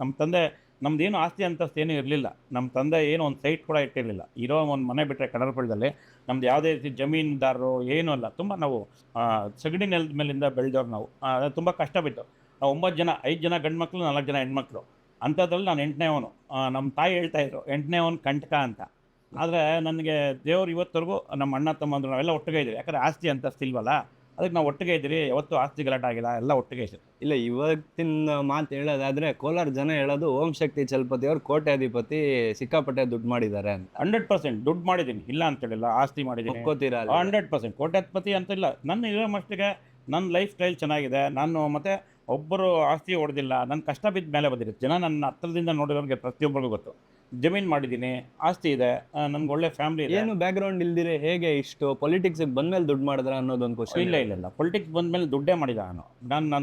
ನಮ್ಮ ತಂದೆ ನಮ್ಮದೇನು ಆಸ್ತಿ ಅಂತಸ್ತು ಏನೂ ಇರಲಿಲ್ಲ. ನಮ್ಮ ತಂದೆ ಏನು ಒಂದು ಸೈಟ್ ಕೂಡ ಇಟ್ಟಿರಲಿಲ್ಲ. ಇರೋ ಒಂದು ಮನೆ ಬಿಟ್ಟರೆ ಕಡರಪಳ್ಳದಲ್ಲಿ ನಮ್ದು ಯಾವುದೇ ರೀತಿ ಜಮೀನುದಾರರು ಏನೂ ಅಲ್ಲ. ತುಂಬ ನಾವು ಸಗಣಿ ನೆಲದ ಮೇಲಿಂದ ಬೆಳೆದವ್ರು ನಾವು. ತುಂಬ ಕಷ್ಟ ಬಿತ್ತು. ನಾವು 9 ಜನ, 5 ಜನ ಗಂಡು ಮಕ್ಕಳು, 4 ಜನ ಹೆಣ್ಮಕ್ಳು. ಅಂಥದ್ರಲ್ಲಿ ನಾನು 8ನೇವನು. ನಮ್ಮ ತಾಯಿ ಹೇಳ್ತಾಯಿದ್ರು 8ನೇವನು ಕಂಟಕ ಅಂತ. ಆದರೆ ನನಗೆ ದೇವ್ರು ಇವತ್ತವರೆಗೂ ನಮ್ಮ ಅಣ್ಣ ತಮ್ಮಂದ್ರು ನಾವೆಲ್ಲ ಒಟ್ಟಿಗೆ ಇದ್ದೀವಿ. ಯಾಕಂದರೆ ಆಸ್ತಿ ಅಂತಸ್ತು ಇಲ್ವಲ್ಲ, ಅದಕ್ಕೆ ನಾವು ಒಟ್ಟಿಗೆ ಇದ್ದೀರಿ. ಯಾವತ್ತೂ ಆಸ್ತಿ ಗಲಾಟೆ ಆಗಿಲ್ಲ, ಎಲ್ಲ ಒಟ್ಟಿಗೆ ಇದ್ದೀವಿ. ಇಲ್ಲ, ಇವತ್ತಿನ ಮಾತು ಹೇಳೋದಾದ್ರೆ ಕೋಲಾರ ಜನ ಹೇಳೋದು ಓಂ ಶಕ್ತಿ ಚಲಪತಿ ಅವ್ರು ಕೋಟ್ಯಾಧಿಪತಿ, ಸಿಕ್ಕಾಪಟ್ಟೆ ದುಡ್ಡು ಮಾಡಿದ್ದಾರೆ ಅಂತ. 100% ದುಡ್ಡು ಮಾಡಿದ್ದೀನಿ, ಇಲ್ಲ ಅಂತ ಹೇಳಿಲ್ಲ. ಆಸ್ತಿ ಮಾಡಿದ್ದೀನಿ, ಒಪ್ಕೋತೀರಾ? 100% ಕೋಟ್ಯಾಧಿಪತಿ ಅಂತಿಲ್ಲ. ನನ್ನ ಇರೋ ಮಟ್ಟಿಗೆ ನನ್ನ ಲೈಫ್ ಸ್ಟೈಲ್ ಚೆನ್ನಾಗಿದೆ. ನಾನು ಮತ್ತು ಒಬ್ಬರು ಆಸ್ತಿ ಹೊಡೆದಿಲ್ಲ. ನನ್ನ ಕಷ್ಟ ಬಿದ್ದ ಮೇಲೆ ಬಂದಿರುತ್ತೆ. ಜನ ನನ್ನ ಹತ್ತಿರದಿಂದ ನೋಡಿರೋರಿಗೆ ಪ್ರತಿಯೊಬ್ಬರಿಗೂ ಗೊತ್ತು. ಜಮೀನು ಮಾಡಿದ್ದೀನಿ, ಆಸ್ತಿ ಇದೆ, ನನಗೆ ಒಳ್ಳೆ ಫ್ಯಾಮಿಲಿ ಇದೆ. ಏನು ಬ್ಯಾಕ್ಗ್ರೌಂಡ್ ಇಲ್ದಿರೆ ಹೇಗೆ ಇಷ್ಟು ಪೊಲಿಟಿಕ್ಸ್ಗೆ ಬಂದ್ಮೇಲೆ ದುಡ್ಡು ಮಾಡಿದ್ರ ಅನ್ನೋದೊಂದು ಕ್ವಶನ್. ಇಲ್ಲ ಪೊಲಿಟಿಕ್ಸ್ ಬಂದಮೇಲೆ ದುಡ್ಡೇ ಮಾಡಿದ ನಾನು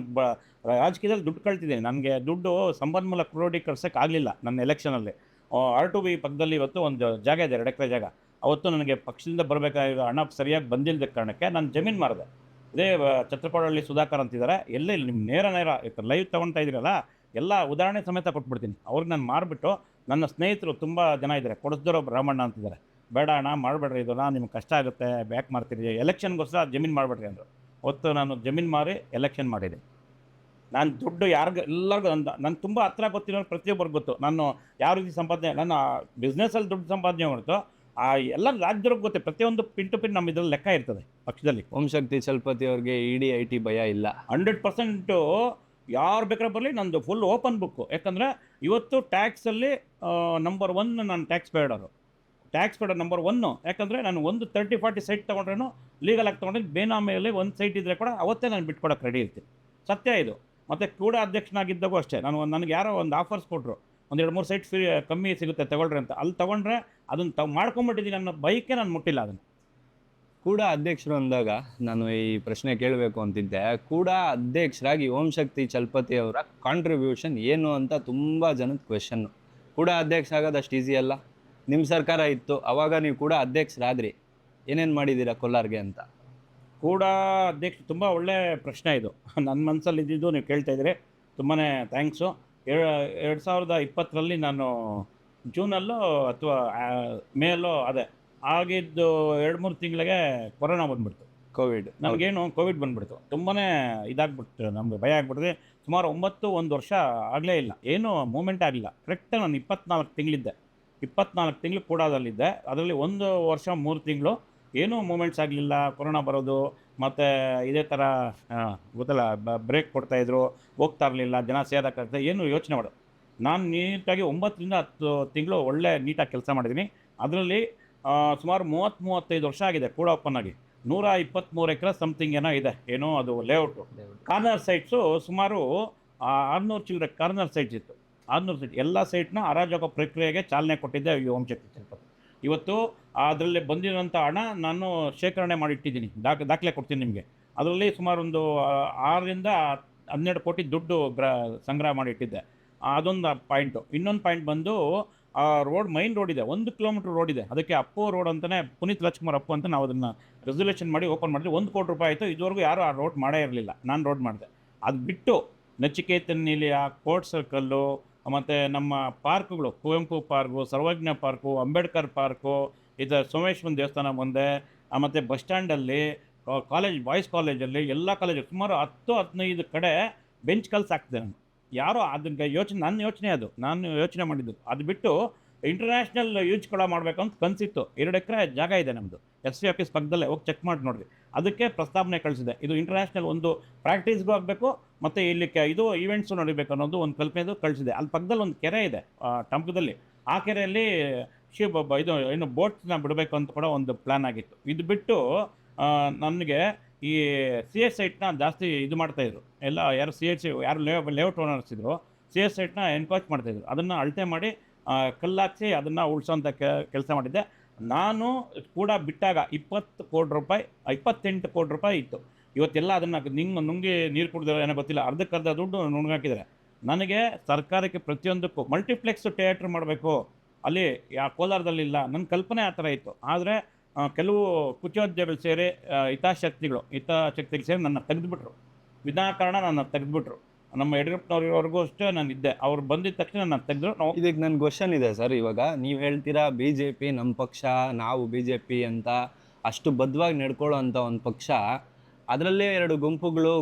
ರಾಜಕೀಯದಲ್ಲಿ ದುಡ್ಡು ಕಳ್ತಿದ್ದೀನಿ. ನನಗೆ ದುಡ್ಡು ಸಂಪನ್ಮೂಲ ಕ್ರೋಢೀಕರಿಸೋಕೆ ಆಗಲಿಲ್ಲ ನನ್ನ ಎಲೆಕ್ಷನಲ್ಲಿ. R2B ಪಕ್ಕದಲ್ಲಿ ಇವತ್ತು ಒಂದು ಜಾಗ ಇದೆ, 2 ಎಕರೆ ಜಾಗ. ಅವತ್ತು ನನಗೆ ಪಕ್ಷದಿಂದ ಬರಬೇಕಾಗಿರೋ ಹಣ ಸರಿಯಾಗಿ ಬಂದಿಲ್ಲದ ಕಾರಣಕ್ಕೆ ನಾನು ಜಮೀನು ಮಾರಿದೆ. ಇದೇ ಛತ್ರಪಡಹಳ್ಳಿ ಸುಧಾಕರ್ ಅಂತಿದ್ದಾರೆ, ಎಲ್ಲ ಇಲ್ಲಿ ನಿಮ್ಮ ನೇರ ಲೈವ್ ತೊಗೊಳ್ತಾ ಇದ್ದೀರಲ್ಲ, ಎಲ್ಲ ಉದಾಹರಣೆ ಸಮೇತ ಕೊಟ್ಬಿಡ್ತೀನಿ. ಅವ್ರಿಗೆ ನಾನು ಮಾರಿಬಿಟ್ಟು, ನನ್ನ ಸ್ನೇಹಿತರು ತುಂಬ ಜನ ಇದ್ದಾರೆ, ಕೊಡಿಸ್ದವರು ರಾಮಣ್ಣ ಅಂತಿದ್ದಾರೆ, ಬೇಡ ಅಣ್ಣ ಮಾಡಬೇಡ್ರಿ, ಇದನ್ನ ನಿಮ್ಗೆ ಕಷ್ಟ ಆಗುತ್ತೆ, ಬ್ಯಾಕ್ ಮಾಡ್ತೀರಿ, ಎಲೆಕ್ಷನ್ಗೋಸ್ಕರ ಜಮೀನು ಮಾಡಿಬಿಡ್ರಿ ಅಂದರು. ಅವತ್ತು ನಾನು ಜಮೀನು ಮಾರಿ ಎಲೆಕ್ಷನ್ ಮಾಡಿದೆ. ನಾನು ದುಡ್ಡು ಯಾರಿಗೂ ಎಲ್ಲರಿಗೂ ನನ್ನ ತುಂಬ ಹತ್ರ ಗೊತ್ತಿರೋರು ಪ್ರತಿಯೊಬ್ಬರಿಗೆ ಗೊತ್ತು ನಾನು ಯಾವ ರೀತಿ ಸಂಪಾದನೆ, ನನ್ನ ಬಿಸ್ನೆಸ್ಸಲ್ಲಿ ದುಡ್ಡು ಸಂಪಾದನೆ ಮಾಡ್ತು. ಎಲ್ಲ ರಾಜ್ಯದವ್ರಿಗೆ ಗೊತ್ತೆ, ಪ್ರತಿಯೊಂದು ಪಿನ್ ಟು ಪಿನ್ ನಮ್ಮ ಇದರಲ್ಲಿ ಲೆಕ್ಕ ಇರ್ತದೆ ಪಕ್ಷದಲ್ಲಿ. ಓಂ ಶಕ್ತಿ ಚಲಪತಿ ಅವ್ರಿಗೆ ಇಡಿ IT ಭಯ ಇಲ್ಲ. 100% ಯಾರು ಬೇಕಾದ್ರೆ ಬರಲಿ, ನಂದು ಫುಲ್ ಓಪನ್ ಬುಕ್ಕು. ಯಾಕಂದರೆ ಇವತ್ತು ಟ್ಯಾಕ್ಸಲ್ಲಿ ನಂಬರ್ 1 ನಾನು ಟ್ಯಾಕ್ಸ್ ಪೇಡರ್ ನಂಬರ್ 1. ಯಾಕಂದರೆ ನಾನು ಒಂದು 30-40 ಸೈಟ್ ತೊಗೊಂಡ್ರೇನು ಲೀಗಲ್ ಆಗಿ ತೊಗೊಂಡ್ರೆ, ಬೇನಾಮೆಯಲ್ಲಿ ಒಂದು ಸೈಟ್ ಇದ್ದರೆ ಕೂಡ ಅವತ್ತೇ ನಾನು ಬಿಟ್ಕೊಡೋಕೆ ರೆಡಿ ಇರ್ತೀನಿ. ಸತ್ಯ ಇದು. ಮತ್ತು ಕೂಡ ಅಧ್ಯಕ್ಷನಾಗಿದ್ದಾಗೂ ಅಷ್ಟೇ, ನನಗೆ ಯಾರೋ ಒಂದು ಆಫರ್ಸ್ ಕೊಟ್ಟರು, ಒಂದು 2-3 ಸೈಟ್ ಫ್ರೀ ಕಮ್ಮಿ ಸಿಗುತ್ತೆ ತಗೊಳ್ರಿ ಅಂತ. ಅಲ್ಲಿ ತೊಗೊಂಡ್ರೆ ಅದನ್ನು ಮಾಡ್ಕೊಂಬಿಟ್ಟಿದ್ದೀನಿ ಅನ್ನೋ ಬೈಕೆ ನಾನು ಮುಟ್ಟಿಲ್ಲ. ಅದನ್ನು ಕೂಡ ಅಧ್ಯಕ್ಷರು ಅಂದಾಗ ನಾನು ಈ ಪ್ರಶ್ನೆ ಕೇಳಬೇಕು ಅಂತಿದ್ದೆ. ಕೂಡ ಅಧ್ಯಕ್ಷರಾಗಿ ಓಂ ಶಕ್ತಿ ಚಲಪತಿ ಅವರ ಕಾಂಟ್ರಿಬ್ಯೂಷನ್ ಏನು ಅಂತ ತುಂಬ ಜನದ ಕ್ವೆಶನ್ನು. ಕೂಡ ಅಧ್ಯಕ್ಷ ಆಗೋದು ಅಷ್ಟು ಈಸಿ ಅಲ್ಲ. ನಿಮ್ಮ ಸರ್ಕಾರ ಇತ್ತು, ಆವಾಗ ನೀವು ಕೂಡ ಅಧ್ಯಕ್ಷರಾದ್ರಿ, ಏನೇನು ಮಾಡಿದ್ದೀರಾ ಕೋಲಾರ್ಗೆ ಅಂತ? ಕೂಡ ಅಧ್ಯಕ್ಷ ತುಂಬ ಒಳ್ಳೆಯ ಪ್ರಶ್ನೆ ಇದು. ನನ್ನ ಮನಸ್ಸಲ್ಲಿ ಇದ್ದಿದ್ದು ನೀವು ಕೇಳ್ತಾ ಇದ್ದೀರಿ, ತುಂಬಾ ಥ್ಯಾಂಕ್ಸು. 2020ರಲ್ಲಿ ನಾನು ಜೂನಲ್ಲೋ ಅಥವಾ ಮೇಲೋ ಅದೇ ಆಗಿದ್ದು 2-3 ತಿಂಗಳಿಗೆ ಕೊರೋನಾ ಬಂದುಬಿಡ್ತು. ಕೋವಿಡ್ ನಮಗೇನು ಕೋವಿಡ್ ಬಂದುಬಿಡ್ತು. ತುಂಬಾ ಇದಾಗ್ಬಿಟ್ಟು ನಮಗೆ ಭಯ ಆಗಿಬಿಟ್ಟಿದೆ. ಸುಮಾರು 1 ವರ್ಷ ಆಗಲೇ ಇಲ್ಲ, ಏನೂ ಮೂಮೆಂಟ್ ಆಗಲಿಲ್ಲ. ಕರೆಕ್ಟಾಗಿ ನಾನು 24 ತಿಂಗಳಿದ್ದೆ. 24 ತಿಂಗಳು ಕೂಡದಲ್ಲಿದ್ದೆ. ಅದರಲ್ಲಿ 1 ವರ್ಷ 3 ತಿಂಗಳು ಏನೂ ಮೂಮೆಂಟ್ಸ್ ಆಗಲಿಲ್ಲ. ಕೊರೋನಾ ಬರೋದು ಮತ್ತು ಇದೇ ಥರ ಗೊತ್ತಲ್ಲ, ಬ್ರೇಕ್ ಕೊಡ್ತಾಯಿದ್ರು, ಹೋಗ್ತಾ ಇರಲಿಲ್ಲ, ಜನ ಸೇರೋಕ್ಕಾಗ್ತದೆ, ಏನು ಯೋಚನೆ ಮಾಡೋದು. ನಾನು ನೀಟಾಗಿ 9ರಿಂದ 10 ತಿಂಗಳು ಒಳ್ಳೆ ನೀಟಾಗಿ ಕೆಲಸ ಮಾಡಿದ್ದೀನಿ. ಅದರಲ್ಲಿ ಸುಮಾರು 30-35 ವರ್ಷ ಆಗಿದೆ ಕೂಡ ಓಪನ್ ಆಗಿ. 123 ಎಕರೆ ಸಮಥಿಂಗ್ ಏನೋ ಇದೆ, ಏನೋ ಅದು ಲೇಔಟು. ಕಾರ್ನರ್ ಸೈಟ್ಸು ಸುಮಾರು 600 ಚಿಲ್ಲರೆ ಕಾರ್ನರ್ ಸೈಟ್ಸ್ ಇತ್ತು. 600 ಸೈಟ್, ಎಲ್ಲ ಸೈಟ್ನ ಹರಾಜಾಗೋ ಪ್ರಕ್ರಿಯೆಗೆ ಚಾಲನೆ ಕೊಟ್ಟಿದ್ದೆ ಈ ಓಂ ಶಕ್ತಿ ಚಲಪತಿ. ಇವತ್ತು ಅದರಲ್ಲಿ ಬಂದಿರೋಂಥ ಹಣ ನಾನು ಶೇಖರಣೆ ಮಾಡಿಟ್ಟಿದ್ದೀನಿ, ದಾಖಲೆ ಕೊಡ್ತೀನಿ ನಿಮಗೆ. ಅದರಲ್ಲಿ ಸುಮಾರು ಒಂದು 6ರಿಂದ 12 ಕೋಟಿ ದುಡ್ಡು ಸಂಗ್ರಹ ಮಾಡಿಟ್ಟಿದ್ದೆ. ಅದೊಂದು ಪಾಯಿಂಟು. ಇನ್ನೊಂದು ಪಾಯಿಂಟ್ ಬಂದು, ರೋಡ್ ಮೈನ್ ರೋಡ್ ಇದೆ, 1 ಕಿಲೋಮೀಟ್ರ್ ರೋಡ್ ಇದೆ, ಅದಕ್ಕೆ ಅಪ್ಪು ರೋಡ್ ಅಂತಲೇ ಪುನೀತ್ ರಾಜ್ಕುಮಾರ್ ಅಪ್ಪು ಅಂತ ನಾವು ಅದನ್ನು ರೆಸಲ್ಯೂಷನ್ ಮಾಡಿ ಓಪನ್ ಮಾಡಿದ್ವಿ. 1 ಕೋಟಿ ರೂಪಾಯಿ ಆಯಿತು. ಇದುವರೆಗೂ ಯಾರೂ ಆ ರೋಡ್ ಮಾಡೇ ಇರಲಿಲ್ಲ, ನಾನು ರೋಡ್ ಮಾಡಿದೆ. ಅದು ಬಿಟ್ಟು ನಚಿಕೇತನ್ ನಿಲಯ, ಕೋರ್ಟ್ ಸರ್ಕಲ್ಲು, ಮತ್ತು ನಮ್ಮ ಪಾರ್ಕ್ಗಳು, ಕುವೆಂಪು ಪಾರ್ಕು, ಸರ್ವಜ್ಞ ಪಾರ್ಕು, ಅಂಬೇಡ್ಕರ್ ಪಾರ್ಕು, ಇದು ಸೋಮೇಶ್ವರನ ದೇವಸ್ಥಾನ ಮುಂದೆ, ಮತ್ತು ಬಸ್ ಸ್ಟ್ಯಾಂಡಲ್ಲಿ, ಕಾಲೇಜ್, ಬಾಯ್ಸ್ ಕಾಲೇಜಲ್ಲಿ, ಎಲ್ಲ ಕಾಲೇಜು ಸುಮಾರು 10-15 ಕಡೆ ಬೆಂಚ್ ಕಲ್ಸಾಕ್ತಿದೆ ನಾನು. ಯಾರೋ ಅದಕ್ಕೆ ನನ್ನ ಯೋಚನೆ ಅದು, ನಾನು ಯೋಚನೆ ಮಾಡಿದ್ದು. ಅದು ಬಿಟ್ಟು ಇಂಟರ್ನ್ಯಾಷನಲ್ ಯೂಸ್ ಕೂಡ ಮಾಡಬೇಕು ಅಂತ ಕನಸಿತ್ತು. 2 ಎಕರೆ ಜಾಗ ಇದೆ ನಮ್ಮದು, SC ಆಫೀಸ್ ಪಕ್ಕದಲ್ಲೇ, ಹೋಗಿ ಚೆಕ್ ಮಾಡಿ ನೋಡಿರಿ. ಅದಕ್ಕೆ ಪ್ರಸ್ತಾವನೆ ಕಳಿಸಿದೆ. ಇದು ಇಂಟರ್ನ್ಯಾಷನಲ್ ಒಂದು ಪ್ರಾಕ್ಟೀಸ್ಗೂ ಆಗಬೇಕು, ಮತ್ತು ಇಲ್ಲಿ ಇದು ಈವೆಂಟ್ಸು ನಡಿಬೇಕು ಅನ್ನೋದು ಒಂದು ಕಲ್ಪನೆದು ಕಳಿಸಿದೆ. ಅಲ್ಲಿ ಪಕ್ಕದಲ್ಲಿ ಒಂದು ಕೆರೆ ಇದೆ ಟಂಕದಲ್ಲಿ, ಆ ಕೆರೆಯಲ್ಲಿ ಇದು ಏನು ಬೋಟ್ಸ್ನ ಬಿಡಬೇಕು ಅಂತ ಕೂಡ ಒಂದು ಪ್ಲ್ಯಾನ್ ಆಗಿತ್ತು. ಇದು ಬಿಟ್ಟು ನನಗೆ ಈ CS ಸೈಟ್ನ ಜಾಸ್ತಿ ಇದು ಮಾಡ್ತಾಯಿದ್ರು. ಎಲ್ಲ ಯಾರು CS ಯಾರು ಲೇಔಟ್ ಓನರ್ಸ್ ಇದ್ರು, CS ಸೈಟ್ನ ಎನ್ಕ್ರೋಚ್ ಮಾಡ್ತಾಯಿದ್ರು. ಅದನ್ನು ಅಳತೆ ಮಾಡಿ ಕಲ್ಲಾಕ್ಸಿ ಅದನ್ನು ಉಳಿಸೋಂಥ ಕೆಲಸ ಮಾಡಿದ್ದೆ. ನಾನು ಕೂಡ ಬಿಟ್ಟಾಗ 20 ಕೋಟಿ ರೂಪಾಯಿ, 28 ಕೋಟಿ ರೂಪಾಯಿ ಇತ್ತು. ಇವತ್ತೆಲ್ಲ ಅದನ್ನು ನುಂಗಿ ನೀರು ಕುಡಿದ್ರೆ ಏನೋ ಗೊತ್ತಿಲ್ಲ, ಅರ್ಧಕ್ಕರ್ಧ ದುಡ್ಡು ನುಣಗಾಕಿದ್ದಾರೆ. ನನಗೆ ಸರ್ಕಾರಕ್ಕೆ ಪ್ರತಿಯೊಂದಕ್ಕೂ ಮಲ್ಟಿಪ್ಲೆಕ್ಸ್ ಥಿಯೇಟ್ರ್ ಮಾಡಬೇಕು ಅಲ್ಲಿ, ಕೋಲಾರದಲ್ಲಿಲ್ಲ. ನನ್ನ ಕಲ್ಪನೆ ಆ ಥರ ಇತ್ತು. ಆದರೆ ಕೆಲವು ಕುಚೋದ್ಯಗಳು ಸೇರಿ ಹಿತಾಸಕ್ತಿಗಳು ಸೇರಿ ನನ್ನ ತೆಗೆದುಬಿಟ್ರು. ವಿನಾಕಾರಣ ನನ್ನ ತೆಗೆದುಬಿಟ್ರು. ನಮ್ಮ ಯಡಿಯೂರಪ್ಪನವ್ರಿವರೆಗೂ ಅಷ್ಟೇ ನಾನು ಇದ್ದೆ. ಅವ್ರು ಬಂದಿದ ತಕ್ಷಣ ನಾನು ತೆಗೆದ್ರು. ನಾವು ಇದಕ್ಕೆ ನನ್ನ ಕ್ವಶನ್ ಇದೆ ಸರ್. ಇವಾಗ ನೀವು ಹೇಳ್ತೀರಾ ಬಿ ಜೆ ಪಿ ನಮ್ಮ ಪಕ್ಷ, ನಾವು ಬಿ ಜೆ ಪಿ ಅಂತ ಅಷ್ಟು ಬದ್ಧವಾಗಿ ನಡ್ಕೊಳ್ಳೋ ಅಂಥ ಒಂದು ಪಕ್ಷ, ಅದರಲ್ಲೇ ಎರಡು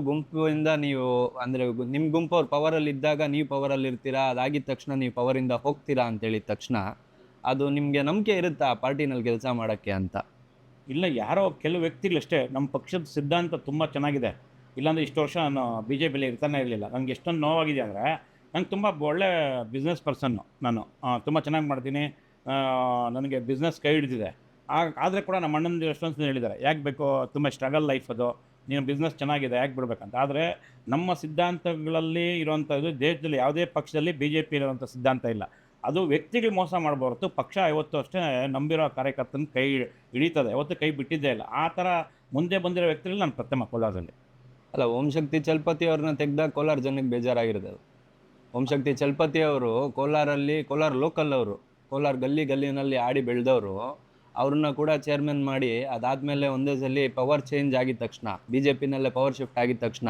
ಗುಂಪಿಂದ ನೀವು ಅಂದರೆ ನಿಮ್ಮ ಗುಂಪು ಅವ್ರು ಪವರಲ್ಲಿ ಇದ್ದಾಗ ನೀವು ಪವರಲ್ಲಿ ಇರ್ತೀರಾ, ಅದಾಗಿದ ತಕ್ಷಣ ನೀವು ಪವರಿಂದ ಹೋಗ್ತೀರಾ ಅಂತೇಳಿದ ತಕ್ಷಣ ಅದು ನಿಮಗೆ ನಂಬಿಕೆ ಇರುತ್ತಾ ಆ ಪಾರ್ಟಿನಲ್ಲಿ ಕೆಲಸ ಮಾಡೋಕ್ಕೆ ಅಂತ? ಇಲ್ಲ, ಯಾರೋ ಕೆಲವು ವ್ಯಕ್ತಿಗಳಷ್ಟೇ. ನಮ್ಮ ಪಕ್ಷದ ಸಿದ್ಧಾಂತ ತುಂಬ ಚೆನ್ನಾಗಿದೆ. ಇಲ್ಲಾಂದರೆ ಇಷ್ಟು ವರ್ಷ ನಾನು ಬಿ ಜೆ ಪಿಲಿ ಇರ್ತಾನೆ ಇರಲಿಲ್ಲ. ನನಗೆ ಎಷ್ಟೊಂದು ನೋವಾಗಿದೆ ಅಂದರೆ, ನಂಗೆ ತುಂಬ ಒಳ್ಳೆ ಬಿಸ್ನೆಸ್ ಪರ್ಸನ್ನು ನಾನು. ತುಂಬ ಚೆನ್ನಾಗಿ ಮಾಡ್ತೀನಿ. ನನಗೆ ಬಿಸ್ನೆಸ್ ಕೈ ಹಿಡಿದಿದೆ. ಆದರೆ ಕೂಡ ನಮ್ಮ ಅಣ್ಣಂದು ಎಷ್ಟೊಂದು ಸಲ ಹೇಳಿದ್ದಾರೆ, ಯಾಕೆ ಬೇಕು, ತುಂಬ ಸ್ಟ್ರಗಲ್ ಲೈಫ್ ಅದು, ನೀನು ಬಿಸ್ನೆಸ್ ಚೆನ್ನಾಗಿದೆ ಯಾಕೆ ಬಿಡಬೇಕಂತ. ಆದರೆ ನಮ್ಮ ಸಿದ್ಧಾಂತಗಳಲ್ಲಿ ಇರುವಂಥದ್ದು ದೇಶದಲ್ಲಿ ಯಾವುದೇ ಪಕ್ಷದಲ್ಲಿ ಬಿ ಜೆ ಪಿ ಇರುವಂಥ ಸಿದ್ಧಾಂತ ಇಲ್ಲ. ಅದು ವ್ಯಕ್ತಿಗಳು ಮೋಸ ಮಾಡಬಾರ್ದು. ಪಕ್ಷ ಯಾವತ್ತೂ ಅಷ್ಟೇ ನಂಬಿರೋ ಕಾರ್ಯಕರ್ತನ ಕೈ ಹಿಡಿತದೆ, ಯಾವತ್ತೂ ಕೈ ಬಿಟ್ಟಿದ್ದೇ ಇಲ್ಲ. ಆ ಥರ ಮುಂದೆ ಬಂದಿರೋ ವ್ಯಕ್ತಿಗಳು ನಾನು ಪ್ರಥಮ ಕೋಲಾರದಲ್ಲಿ. ಅಲ್ಲ, ಓಂಶಕ್ತಿ ಚಲಪತಿ ಅವ್ರನ್ನ ತೆಗ್ದಾಗ ಕೋಲಾರ ಜನಕ್ಕೆ ಬೇಜಾರಾಗಿರೋದು. ಓಂಶಕ್ತಿ ಚಲಪತಿ ಅವರು ಕೋಲಾರ ಲೋಕಲ್ ಅವರು, ಕೋಲಾರ ಗಲ್ಲಿನಲ್ಲಿ ಆಡಿ ಬೆಳೆದವರು, ಅವ್ರನ್ನ ಕೂಡ ಚೇರ್ಮನ್ ಮಾಡಿ ಅದಾದಮೇಲೆ ಒಂದೇ ಸಲ ಪವರ್ ಚೇಂಜ್ ಆಗಿದ ತಕ್ಷಣ, ಬಿ ಜೆ ಪಿನಲ್ಲೇ ಪವರ್ ಶಿಫ್ಟ್ ಆಗಿದ ತಕ್ಷಣ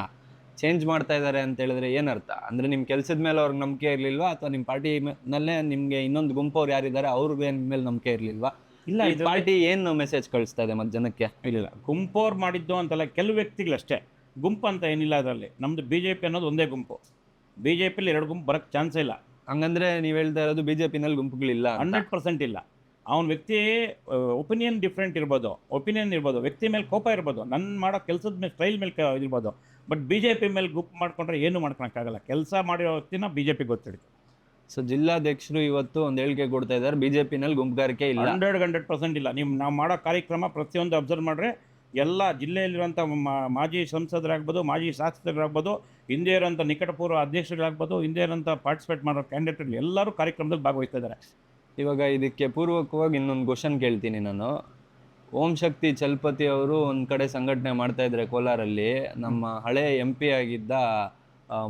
ಚೇಂಜ್ ಮಾಡ್ತಾ ಇದ್ದಾರೆ ಅಂತ ಹೇಳಿದ್ರೆ ಏನರ್ಥ? ಅಂದರೆ ನಿಮ್ಮ ಕೆಲಸದ ಮೇಲೆ ಅವ್ರಿಗೆ ನಂಬಿಕೆ ಇರಲಿಲ್ವಾ, ಅಥವಾ ನಿಮ್ಮ ಪಾರ್ಟಿನಲ್ಲೇ ನಿಮಗೆ ಇನ್ನೊಂದು ಗುಂಪವ್ರು ಯಾರಿದ್ದಾರೆ ಅವ್ರಿಗೆ ಮೇಲೆ ನಂಬಿಕೆ ಇರಲಿಲ್ವಾ? ಇಲ್ಲ, ಇದು ಪಾರ್ಟಿ ಏನು ಮೆಸೇಜ್ ಕಳಿಸ್ತಾ ಇದೆ ಮತ್ತು ಜನಕ್ಕೆ? ಇಲ್ಲ, ಗುಂಪವ್ರು ಮಾಡಿದ್ದು ಅಂತಲ್ಲ, ಕೆಲವು ವ್ಯಕ್ತಿಗಳಷ್ಟೇ. ಗುಂಪು ಅಂತ ಏನಿಲ್ಲ ಅದರಲ್ಲಿ. ನಮ್ಮದು ಬಿ ಜೆ ಪಿ ಅನ್ನೋದು ಒಂದೇ ಗುಂಪು. ಬಿ ಜೆ ಪಿಲಿ ಎರಡು ಗುಂಪು ಬರೋಕ್ಕೆ ಚಾನ್ಸೇ ಇಲ್ಲ. ಹಂಗಂದ್ರೆ ನೀವು ಹೇಳ್ತಾ ಇರೋದು ಬಿ ಜೆ ಪಿನಲ್ಲಿ ಗುಂಪುಗಳಿಲ್ಲ? 100% ಇಲ್ಲ. ಅವನ ವ್ಯಕ್ತಿ ಒಪಿನಿಯನ್ ಡಿಫ್ರೆಂಟ್ ಇರ್ಬೋದು, ವ್ಯಕ್ತಿ ಮೇಲೆ ಕೋಪ ಇರ್ಬೋದು, ನನ್ನ ಮಾಡೋ ಕೆಲಸದ ಮೇಲೆ ಸ್ಟೈಲ್ ಮೇಲೆ ಇರ್ಬೋದು. ಬಟ್ ಬಿ ಜೆ ಪಿ ಮೇಲೆ ಗುಂಪು ಮಾಡ್ಕೊಂಡ್ರೆ ಏನೂ ಮಾಡ್ಕೊಳಕ್ಕಾಗಲ್ಲ. ಕೆಲಸ ಮಾಡಿರೋ ವ್ಯಕ್ತಿನ ಬಿ ಜೆ ಪಿ ಗೊತ್ತಿಡ್ತು. ಸೊ ಜಿಲ್ಲಾಧ್ಯಕ್ಷರು ಇವತ್ತು ಒಂದು ಹೇಳಿಕೆ ಕೊಡ್ತಾ ಇದ್ದಾರೆ, ಬಿ ಜೆ ಪಿನಲ್ಲಿ ಗುಂಪುಗಾರಿಕೆ ಇಲ್ಲ. 100% ಇಲ್ಲ. ನಾವು ಮಾಡೋ ಕಾರ್ಯಕ್ರಮ ಪ್ರತಿಯೊಂದು ಅಬ್ಸರ್ವ್ ಮಾಡಿದ್ರೆ ಎಲ್ಲ ಜಿಲ್ಲೆಯಲ್ಲಿರುವಂಥ ಮಾಜಿ ಸಂಸದರಾಗ್ಬೋದು, ಮಾಜಿ ಶಾಸಕರಾಗ್ಬೋದು, ಹಿಂದೆ ಇರೋಂಥ ನಿಕಟಪೂರ್ವ ಅಧ್ಯಕ್ಷರುಗಳಾಗ್ಬೋದು, ಹಿಂದೆ ಇರೋಂಥ ಪಾರ್ಟಿಸಿಪೇಟ್ ಮಾಡೋ ಕ್ಯಾಂಡಿಡೇಟ್ಗಳು ಎಲ್ಲರೂ ಕಾರ್ಯಕ್ರಮದಲ್ಲಿ ಭಾಗವಹಿಸ್ತಾ ಇದ್ದಾರೆ. ಇವಾಗ ಇದಕ್ಕೆ ಪೂರ್ವಕವಾಗಿ ಇನ್ನೊಂದು ಕ್ವಶನ್ ಕೇಳ್ತೀನಿ ನಾನು. ಓಂ ಶಕ್ತಿ ಚಲಪತಿ ಅವರು ಒಂದು ಕಡೆ ಸಂಘಟನೆ ಮಾಡ್ತಾ ಇದ್ದಾರೆ ಕೋಲಾರಲ್ಲಿ, ನಮ್ಮ ಹಳೆ ಎಂ ಪಿ ಆಗಿದ್ದ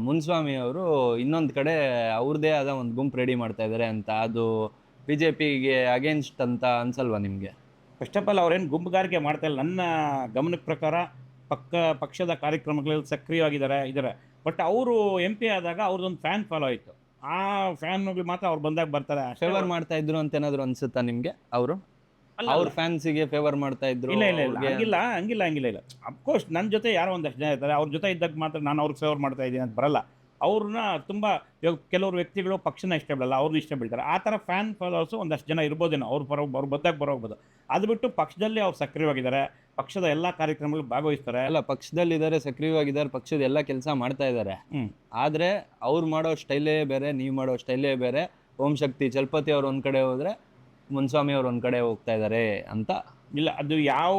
ಮುನ್ಸ್ವಾಮಿ ಅವರು ಇನ್ನೊಂದು ಕಡೆ ಅವ್ರದ್ದೇ ಆದ ಒಂದು ಗುಂಪು ರೆಡಿ ಮಾಡ್ತಾ ಇದ್ದಾರೆ ಅಂತ. ಅದು ಬಿ ಜೆ ಪಿಗೆ ಅಗೇನ್ಸ್ಟ್ ಅಂತ ಅನ್ಸಲ್ವಾ ನಿಮಗೆ? ಫಸ್ಟ್ ಆಫ್ ಆಲ್ ಅವ್ರೇನು ಗುಂಪುಗಾರಿಕೆ ಮಾಡ್ತಾ ಇಲ್ಲ. ನನ್ನ ಗಮನದ ಪ್ರಕಾರ ಪಕ್ಷದ ಕಾರ್ಯಕ್ರಮಗಳಲ್ಲಿ ಸಕ್ರಿಯವಾಗಿದ್ದಾರೆ. ಬಟ್ ಅವರು ಎಂ ಪಿ ಆದಾಗ ಅವ್ರದ್ದೊಂದು ಫ್ಯಾನ್ ಫಾಲೋ ಆಯಿತು. ಆ ಫ್ಯಾನ್ಗಳು ಮಾತ್ರ ಅವ್ರು ಬಂದಾಗ ಬರ್ತಾರೆ. ಫೇವರ್ ಮಾಡ್ತಾ ಇದ್ರು ಅಂತ ಏನಾದ್ರು ಅನ್ಸುತ್ತಾ ನಿಮಗೆ? ಅವ್ರ ಫ್ಯಾನ್ಸಿಗೆ ಫೇವರ್ ಮಾಡ್ತಾ ಇದ್ರು? ಹಂಗಿಲ್ಲ. ಅಫ್ಕೋರ್ಸ್ ನನ್ನ ಜೊತೆ ಯಾರೋ ಒಂದಷ್ಟು ಜನ ಇರ್ತಾರೆ, ಅವ್ರ ಜೊತೆ ಇದ್ದಾಗ ಮಾತ್ರ ನಾನು ಅವ್ರಿಗೆ ಫೇವರ್ ಮಾಡ್ತಾ ಇದ್ದೀನಿ ಅಂತ ಬರಲ್ಲ. ಅವ್ರನ್ನ ತುಂಬ ಕೆಲವರು ವ್ಯಕ್ತಿಗಳು ಪಕ್ಷನ ಇಷ್ಟ ಬಿಡಲ್ಲ, ಅವ್ರನ್ನ ಇಷ್ಟ ಬೀಳ್ತಾರೆ. ಆ ಥರ ಫ್ಯಾನ್ ಫಾಲೋವರ್ಸು ಒಂದಷ್ಟು ಜನ ಇರ್ಬೋದೇನೋ, ಅವ್ರು ಬಂದಾಗ ಬರೋಗ್ಬೋದು. ಅದು ಬಿಟ್ಟು ಪಕ್ಷದಲ್ಲಿ ಅವ್ರು ಸಕ್ರಿಯವಾಗಿದ್ದಾರೆ, ಪಕ್ಷದ ಎಲ್ಲ ಕಾರ್ಯಕ್ರಮಗಳು ಭಾಗವಹಿಸ್ತಾರೆ. ಅಲ್ಲ, ಪಕ್ಷದಲ್ಲಿದ್ದಾರೆ, ಸಕ್ರಿಯವಾಗಿದ್ದಾರೆ, ಪಕ್ಷದ ಎಲ್ಲ ಕೆಲಸ ಮಾಡ್ತಾ ಇದ್ದಾರೆ. ಆದರೆ ಅವ್ರು ಮಾಡೋ ಸ್ಟೈಲೇ ಬೇರೆ, ನೀವು ಮಾಡೋ ಸ್ಟೈಲೇ ಬೇರೆ. ಓಂ ಶಕ್ತಿ ಚಲಪತಿ ಅವ್ರು ಒಂದು ಕಡೆ ಹೋದರೆ, ಮುನ್ಸ್ವಾಮಿ ಅವ್ರು ಒಂದು ಕಡೆ ಹೋಗ್ತಾ ಇದ್ದಾರೆ ಅಂತ. ಇಲ್ಲ, ಅದು ಯಾವ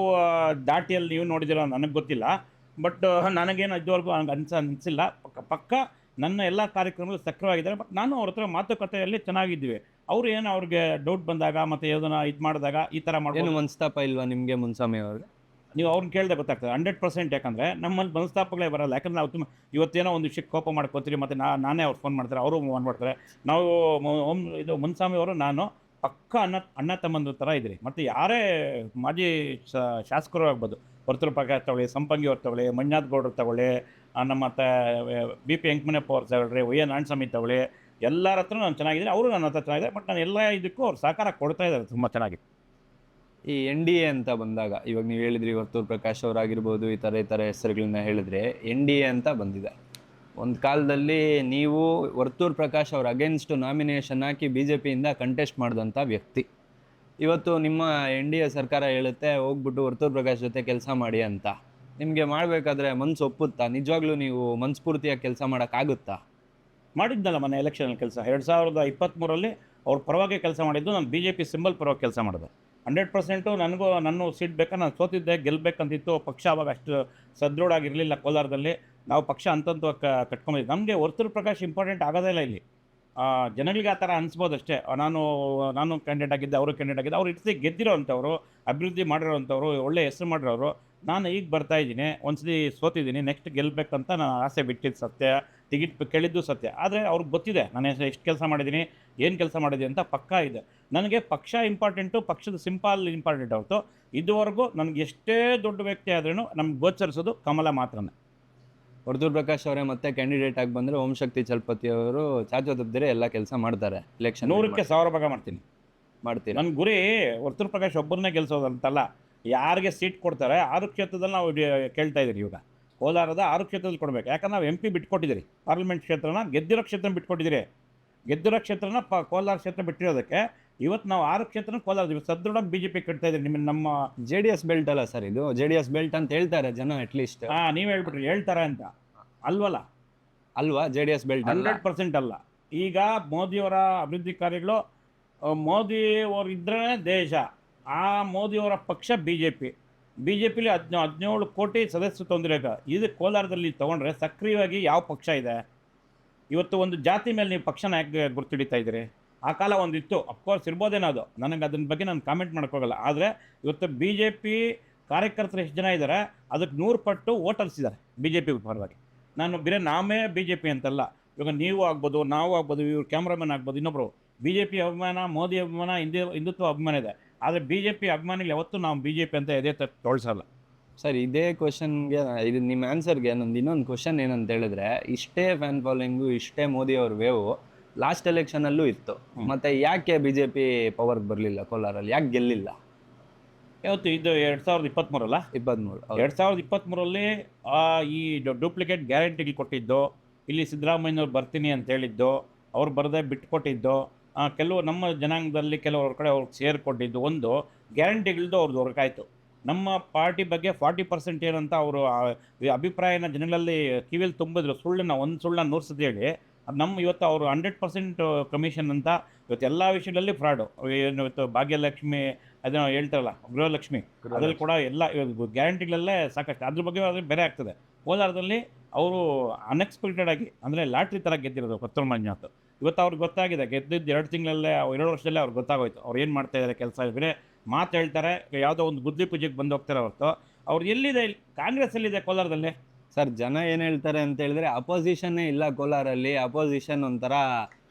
ದಾಟಿಯಲ್ಲಿ ನೀವು ನೋಡಿದಿರೋ ನನಗೆ ಗೊತ್ತಿಲ್ಲ. ಬಟ್ ನನಗೇನು ಇದುವರೆಗೂ ಅನಿಸಿಲ್ಲ. ಪಕ್ಕ ನನ್ನ ಎಲ್ಲ ಕಾರ್ಯಕ್ರಮಗಳು ಸಕ್ರಿಯವಾಗಿದ್ದಾರೆ. ಬಟ್ ನಾನು ಅವ್ರ ಹತ್ರ ಮಾತುಕತೆಯಲ್ಲಿ ಚೆನ್ನಾಗಿದ್ದೀವಿ. ಅವರು ಏನು ಅವ್ರಿಗೆ ಡೌಟ್ ಬಂದಾಗ ಮತ್ತು ಯಾವುದನ್ನ ಇದು ಮಾಡಿದಾಗ ಈ ಥರ ಏನು ಮನಸ್ತಾಪ ಇಲ್ವಾ ನಿಮಗೆ ಮುನ್ಸ್ವಾಮಿ ಅವ್ರಿಗೆ? ನೀವು ಅವ್ರನ್ನ ಕೇಳಿದೆ ಗೊತ್ತಾಗ್ತದೆ 100%. ಯಾಕಂದರೆ ನಮ್ಮಲ್ಲಿ ಮನಸ್ತಾಪಗಳೇ ಬರಲ್ಲ. ಯಾಕಂದರೆ ನಾವು ಇವತ್ತೇನೋ ಒಂದು ವಿಷಯಕ್ಕೆ ಕೋಪ ಮಾಡ್ಕೋತೀರಿ, ಮತ್ತು ನಾನೇ ಅವ್ರು ಫೋನ್ ಮಾಡ್ತಾರೆ, ಅವರು ಫೋನ್ ಮಾಡ್ತಾರೆ. ನಾವು ಇದು ಮುನ್ಸ್ವಾಮಿ ಅವರು ನಾನು ಪಕ್ಕ ಅಣ್ಣ ತಮ್ಮಂದ್ರ ಥರ ಇದ್ರಿ. ಮತ್ತು ಯಾರೇ ಮಾಜಿ ಶಾಸಕರು ಆಗ್ಬೋದು, ವರ್ತೂರು ಪ್ರಕಾಶ್ ತಗೊಳ್ಳಿ, ಸಂಪಂಗಿ ಅವ್ರು ತಗೊಳ್ಳಿ, ಮಂಜುನಾಥ್ ಗೌಡ್ರು ತಗೊಳ್ಳಿ, ನಮ್ಮ ಬಿ ಪಿ ವೆಂಕಟಪ್ಪ ಅವ್ರು ತಗೊಳ್ಳಿ, ವೈ ಎನ್ ನಾರಾಯಣಸ್ವಾಮಿ ತಗೊಳ್ಳಿ, ಎಲ್ಲರ ಹತ್ರ ನಾನು ಚೆನ್ನಾಗಿದ್ದೀನಿ, ಅವರು ನನ್ನ ಹತ್ರ ಚೆನ್ನಾಗಿದೆ. ಬಟ್ ನಾನು ಎಲ್ಲ ಇದಕ್ಕೂ ಅವ್ರು ಸಹಕಾರ ಕೊಡ್ತಾ ಇದ್ದಾರೆ ತುಂಬ ಚೆನ್ನಾಗಿ. ಈ ಎನ್ ಡಿ ಎ ಅಂತ ಬಂದಾಗ, ಇವಾಗ ನೀವು ಹೇಳಿದ್ರಿ ವರ್ತೂರು ಪ್ರಕಾಶ್ ಅವರಾಗಿರ್ಬೋದು, ಈ ಥರ ಹೆಸರುಗಳನ್ನ ಹೇಳಿದ್ರೆ, ಎನ್ ಡಿ ಎ ಅಂತ ಬಂದಿದೆ. ಒಂದು ಕಾಲದಲ್ಲಿ ನೀವು ವರ್ತೂರು ಪ್ರಕಾಶ್ ಅವ್ರ ಅಗೇನ್ಸ್ಟ್ ನಾಮಿನೇಷನ್ ಹಾಕಿ ಬಿ ಜೆ ಪಿಯಿಂದ ಕಂಟೆಸ್ಟ್ ಮಾಡಿದಂಥ ವ್ಯಕ್ತಿ. ಇವತ್ತು ನಿಮ್ಮ ಎನ್ ಡಿ ಎ ಸರ್ಕಾರ ಹೇಳುತ್ತೆ ಹೋಗ್ಬಿಟ್ಟು ವರ್ತೂರು ಪ್ರಕಾಶ್ ಜೊತೆ ಕೆಲಸ ಮಾಡಿ ಅಂತ. ನಿಮಗೆ ಮಾಡಬೇಕಾದ್ರೆ ಮನಸ್ಸು ಒಪ್ಪುತ್ತಾ? ನಿಜವಾಗ್ಲೂ ನೀವು ಮನಸ್ಫೂರ್ತಿಯಾಗಿ ಕೆಲಸ ಮಾಡೋಕ್ಕಾಗುತ್ತಾ? ಮಾಡಿದ್ನಲ್ಲ ಮೊನ್ನೆ ಎಲೆಕ್ಷನಲ್ಲಿ ಕೆಲಸ 2023 ಅವ್ರ ಪರವಾಗಿ ಕೆಲಸ ಮಾಡಿದ್ದು. ನಾನು ಬಿ ಜೆ ಪಿ ಸಿಂಬಲ್ ಪರವಾಗಿ ಕೆಲಸ ಮಾಡಿದೆ. 100% ನನ್ನ ಸೀಟ್ ಬೇಕಾ, ನಾನು ಸೋತಿದ್ದೆ, ಗೆಲ್ಲಬೇಕಂತಿತ್ತು. ಪಕ್ಷ ಅವಾಗ ಅಷ್ಟು ಸದೃಢವಾಗಿರಲಿಲ್ಲ ಕೋಲಾರದಲ್ಲಿ. ನಾವು ಪಕ್ಷ ಅಂತಂತ ಕಟ್ಕೊಂಡಿದ್ದೆ. ನಮಗೆ ವರ್ತೂರು ಪ್ರಕಾಶ್ ಇಂಪಾರ್ಟೆಂಟ್ ಆಗೋದೇ ಇಲ್ಲ ಇಲ್ಲಿ. ಜನಗಳಿಗೆ ಆ ಥರ ಅನಿಸ್ಬೋದು ಅಷ್ಟೇ. ನಾನು ಕ್ಯಾಂಡಿಡೇಟ್ ಆಗಿದ್ದೆ, ಅವರು ಕ್ಯಾಂಡಿಡೇಟ್ ಆಗಿದ್ದೆ. ಅವ್ರು ಇರ್ತಿ ಗೆದ್ದಿರೋ ಅಂಥವ್ರು, ಅಭಿವೃದ್ಧಿ ಮಾಡಿರೋವಂಥವ್ರು, ಒಳ್ಳೆ ಹೆಸರು ಮಾಡಿರೋರು. ನಾನು ಈಗ ಬರ್ತಾಯಿದ್ದೀನಿ, ಒಂದ್ಸತಿ ಸೋತಿದ್ದೀನಿ, ನೆಕ್ಸ್ಟ್ ಗೆಲ್ಲಬೇಕಂತ ನಾನು ಆಸೆ ಬಿಟ್ಟಿದ್ದು ಸತ್ಯ, ಟಿಕೆಟ್ ಕೇಳಿದ್ದು ಸತ್ಯ. ಆದರೆ ಅವ್ರಿಗೆ ಗೊತ್ತಿದೆ ನಾನು ಎಷ್ಟು ಕೆಲಸ ಮಾಡಿದ್ದೀನಿ, ಏನು ಕೆಲಸ ಮಾಡಿದ್ದೀನಿ ಅಂತ ಪಕ್ಕಾ ಇದೆ. ನನಗೆ ಪಕ್ಷ ಇಂಪಾರ್ಟೆಂಟು, ಪಕ್ಷದ ಸಿಂಪಲ್ ಇಂಪಾರ್ಟೆಂಟ್ ಹೊರತು ಇದುವರೆಗೂ ನನಗೆ ಎಷ್ಟೇ ದೊಡ್ಡ ವ್ಯಕ್ತಿ ಆದ್ರೂ ನಮ್ಗೆ ಗೋಚರಿಸೋದು ಕಮಲ ಮಾತ್ರನೇ. ವರ್ತೂರ್ ಪ್ರಕಾಶ್ ಅವರೇ ಮತ್ತೆ ಕ್ಯಾಂಡಿಡೇಟ್ ಆಗಿ ಬಂದರೆ ಓಂ ಶಕ್ತಿ ಚಲಪತಿ ಅವರು ಚಾಚು ತಪ್ಪದಿರೆ ಎಲ್ಲ ಕೆಲಸ ಮಾಡ್ತಾರೆ. ಎಲೆಕ್ಷನ್ 100ಕ್ಕೆ 1000 ಭಾಗ ಮಾಡ್ತೀನಿ. ಮಾಡ್ತೀರಾ? ನನ್ನ ಗುರಿ ವರ್ತೂರ್ ಪ್ರಕಾಶ್ ಒಬ್ಬರನ್ನೇ ಗೆಲ್ಸೋದಂತಲ್ಲ, ಯಾರಿಗೆ ಸೀಟ್ ಕೊಡ್ತಾರೆ 6 ಕ್ಷೇತ್ರದಲ್ಲಿ ನಾವು ಕೇಳ್ತಾ ಇದ್ದೀರಿ. ಇವಾಗ ಕೋಲಾರದ 6 ಕ್ಷೇತ್ರದಲ್ಲಿ ಕೊಡಬೇಕು. ಯಾಕಂದ್ರೆ ನಾವು MP ಬಿಟ್ಕೊಟ್ಟಿದ್ದೀರಿ, ಪಾರ್ಲಿಮೆಂಟ್ ಕ್ಷೇತ್ರನ ಗೆದ್ದಿರೋ ಕ್ಷೇತ್ರ ಬಿಟ್ಕೊಟ್ಟಿದ್ದೀರಿ. ಗೆದ್ದಿರೋ ಕ್ಷೇತ್ರನ ಕೋಲಾರ ಕ್ಷೇತ್ರ ಬಿಟ್ಟಿರೋದಕ್ಕೆ ಇವತ್ತು ನಾವು 6 ಕ್ಷೇತ್ರನ ಕೋಲಾರ ಸದೃಢ BJP ಕಟ್ತಾ ಇದ್ದೀರಿ. ನಮ್ಮ JDS ಬೆಲ್ಟ್ ಅಲ್ಲ ಸರ್ ಇದು? JDS ಬೆಲ್ಟ್ ಅಂತ ಹೇಳ್ತಾರೆ ಜನ ಅಟ್ಲೀಸ್ಟ್. ನೀವು ಹೇಳ್ಬಿಟ್ರಿ ಹೇಳ್ತಾರೆ ಅಂತ. ಅಲ್ವಲ್ಲ, ಅಲ್ವಾ? JDS ಬೆಲ್ಟ್ 100% ಅಲ್ಲ. ಈಗ ಮೋದಿಯವರ ಅಭಿವೃದ್ಧಿ ಕಾರ್ಯಗಳು, ಮೋದಿ ಅವರು ಇದ್ರೇ ದೇಶ. ಆ ಮೋದಿಯವರ ಪಕ್ಷ BJPಲಿ 17 ಕೋಟಿ ಸದಸ್ಯರು ತೊಂದಿರಕ. ಇದು ಕೋಲಾರದಲ್ಲಿ ತೊಗೊಂಡ್ರೆ ಸಕ್ರಿಯವಾಗಿ ಯಾವ ಪಕ್ಷ ಇದೆ ಇವತ್ತು? ಒಂದು ಜಾತಿ ಮೇಲೆ ನೀವು ಪಕ್ಷನ ಯಾಕೆ ಗುರ್ತಿಡಿತಾ ಇದ್ದೀರಿ? ಆ ಕಾಲ ಒಂದಿತ್ತು, ಅಫ್ಕೋರ್ಸ್ ಇರ್ಬೋದೇನೋ ಅದು, ನನಗೆ ಅದನ್ನ ಬಗ್ಗೆ ನಾನು ಕಾಮೆಂಟ್ ಮಾಡೋಕ್ಕೋಗಲ್ಲ. ಆದರೆ ಇವತ್ತು BJP ಕಾರ್ಯಕರ್ತರು ಎಷ್ಟು ಜನ ಇದ್ದಾರೆ ಅದಕ್ಕೆ 100 ಪಟ್ಟು ವೋಟರ್ಸ್ ಇದ್ದಾರೆ BJP ಪರವಾಗಿ. ನಾನು ಬೇರೆ ನಾವೇ BJP ಅಂತಲ್ಲ, ಇವಾಗ ನೀವು ಆಗ್ಬೋದು, ನಾವು ಆಗ್ಬೋದು, ಇವ್ರು ಕ್ಯಾಮ್ರಾಮನ್ ಆಗ್ಬೋದು, ಇನ್ನೊಬ್ಬರು. BJP ಅಭಿಮಾನ, ಮೋದಿ ಅಭಿಮಾನ, ಹಿಂದುತ್ವ ಅಭಿಮಾನ ಇದೆ. ಆದರೆ BJP ಅಭಿಮಾನಿಗಳು ಯಾವತ್ತೂ ನಾವು BJP ಅಂತ ಎದೆ ತೋಳ್ಸಲ್ಲ. ಸರ್, ಇದೇ ಕ್ವಶನ್ಗೆ ಇದು ನಿಮ್ಮ ಆನ್ಸರ್ಗೆ ನಂದು ಇನ್ನೊಂದು ಕ್ವಶನ್ ಏನಂತ ಹೇಳಿದ್ರೆ, ಇಷ್ಟೇ ಫ್ಯಾನ್ ಫಾಲೋಯಿಂಗು, ಇಷ್ಟೇ ಮೋದಿ ಅವ್ರ ವೇವು ಲಾಸ್ಟ್ ಎಲೆಕ್ಷನಲ್ಲೂ ಇತ್ತು. ಮತ್ತೆ ಯಾಕೆ BJP ಪವರ್ಗೆ ಬರಲಿಲ್ಲ ಕೋಲಾರಲ್ಲಿ? ಯಾಕೆ ಗೆಲ್ಲಿಲ್ಲ? ಯಾವತ್ತು ಇದು 2023 23 2023ರಲ್ಲಿ ಈ ಡೂಪ್ಲಿಕೇಟ್ ಗ್ಯಾರಂಟಿಗಳು ಕೊಟ್ಟಿದ್ದು, ಇಲ್ಲಿ ಸಿದ್ದರಾಮಯ್ಯನವ್ರು ಬರ್ತೀನಿ ಅಂತ ಹೇಳಿದ್ದು, ಅವ್ರು ಬರದೇ ಬಿಟ್ಕೊಟ್ಟಿದ್ದು, ಕೆಲವು ನಮ್ಮ ಜನಾಂಗದಲ್ಲಿ ಕೆಲವ್ರ ಕಡೆ ಅವ್ರಿಗೆ ಸೇರಿಕೊಟ್ಟಿದ್ದು, ಒಂದು ಗ್ಯಾರಂಟಿಗಳದ್ದು ಅವ್ರದ್ದು ಹೊರಕಾಯ್ತು. ನಮ್ಮ ಪಾರ್ಟಿ ಬಗ್ಗೆ 40% ಏನಂತ ಅವರು ಅಭಿಪ್ರಾಯನ ಜನಗಳಲ್ಲಿ ಕಿವಿಯಲ್ಲಿ ತುಂಬಿದ್ರು. ಒಂದು ಸುಳ್ಳನ್ನ 100 ಸತಿ ಹೇಳಿ ಅದು ನಮ್ಮ ಇವತ್ತು ಅವರು 100% ಕಮಿಷನ್ ಅಂತ ಇವತ್ತು ಎಲ್ಲ ವಿಷಯಗಳಲ್ಲಿ ಫ್ರಾಡು. ಇವತ್ತು ಭಾಗ್ಯಲಕ್ಷ್ಮಿ ಅದನ್ನು ಹೇಳ್ತಾರಲ್ಲ, ಗೃಹಲಕ್ಷ್ಮಿ, ಅದ್ರಲ್ಲಿ ಕೂಡ ಎಲ್ಲ ಗ್ಯಾರಂಟಿಗಳಲ್ಲೇ ಸಾಕಷ್ಟು. ಅದ್ರ ಬಗ್ಗೆ ಬೇರೆ ಆಗ್ತದೆ. ಕೋಲಾರದಲ್ಲಿ ಅವರು ಅನ್ಎಕ್ಸ್ಪೆಕ್ಟೆಡ್ ಆಗಿ, ಅಂದರೆ ಲಾಟ್ರಿ ಥರ ಗೆದ್ದಿರೋದು ವರ್ತೂರ್ ಮಂಜುನಾಥ್. ಇವತ್ತು ಅವ್ರಿಗೆ ಗೊತ್ತಾಗಿದೆ, ಗೆದ್ದಿದ್ದು 2 ತಿಂಗಳಲ್ಲೇ, 2 ವರ್ಷದಲ್ಲೇ ಅವ್ರಿಗೆ ಗೊತ್ತಾಗೋಯ್ತು ಅವ್ರು ಏನು ಮಾಡ್ತಾ ಇದ್ದಾರೆ ಕೆಲಸ. ಬೇರೆ ಮಾತು ಹೇಳ್ತಾರೆ, ಯಾವುದೋ ಒಂದು ಬುದ್ಧಿ ಪೂಜೆಗೆ ಬಂದು ಹೋಗ್ತಾರೆ ಹೊರತು ಅವ್ರು ಎಲ್ಲಿದೆ? ಕಾಂಗ್ರೆಸ್ ಎಲ್ಲಿದೆ ಕೋಲಾರದಲ್ಲಿ? ಸರ್, ಜನ ಏನು ಹೇಳ್ತಾರೆ ಅಂತ ಹೇಳಿದ್ರೆ, ಅಪೋಸಿಷನ್ನೇ ಇಲ್ಲ ಕೋಲಾರಲ್ಲಿ, ಅಪೋಸಿಷನ್ ಒಂಥರ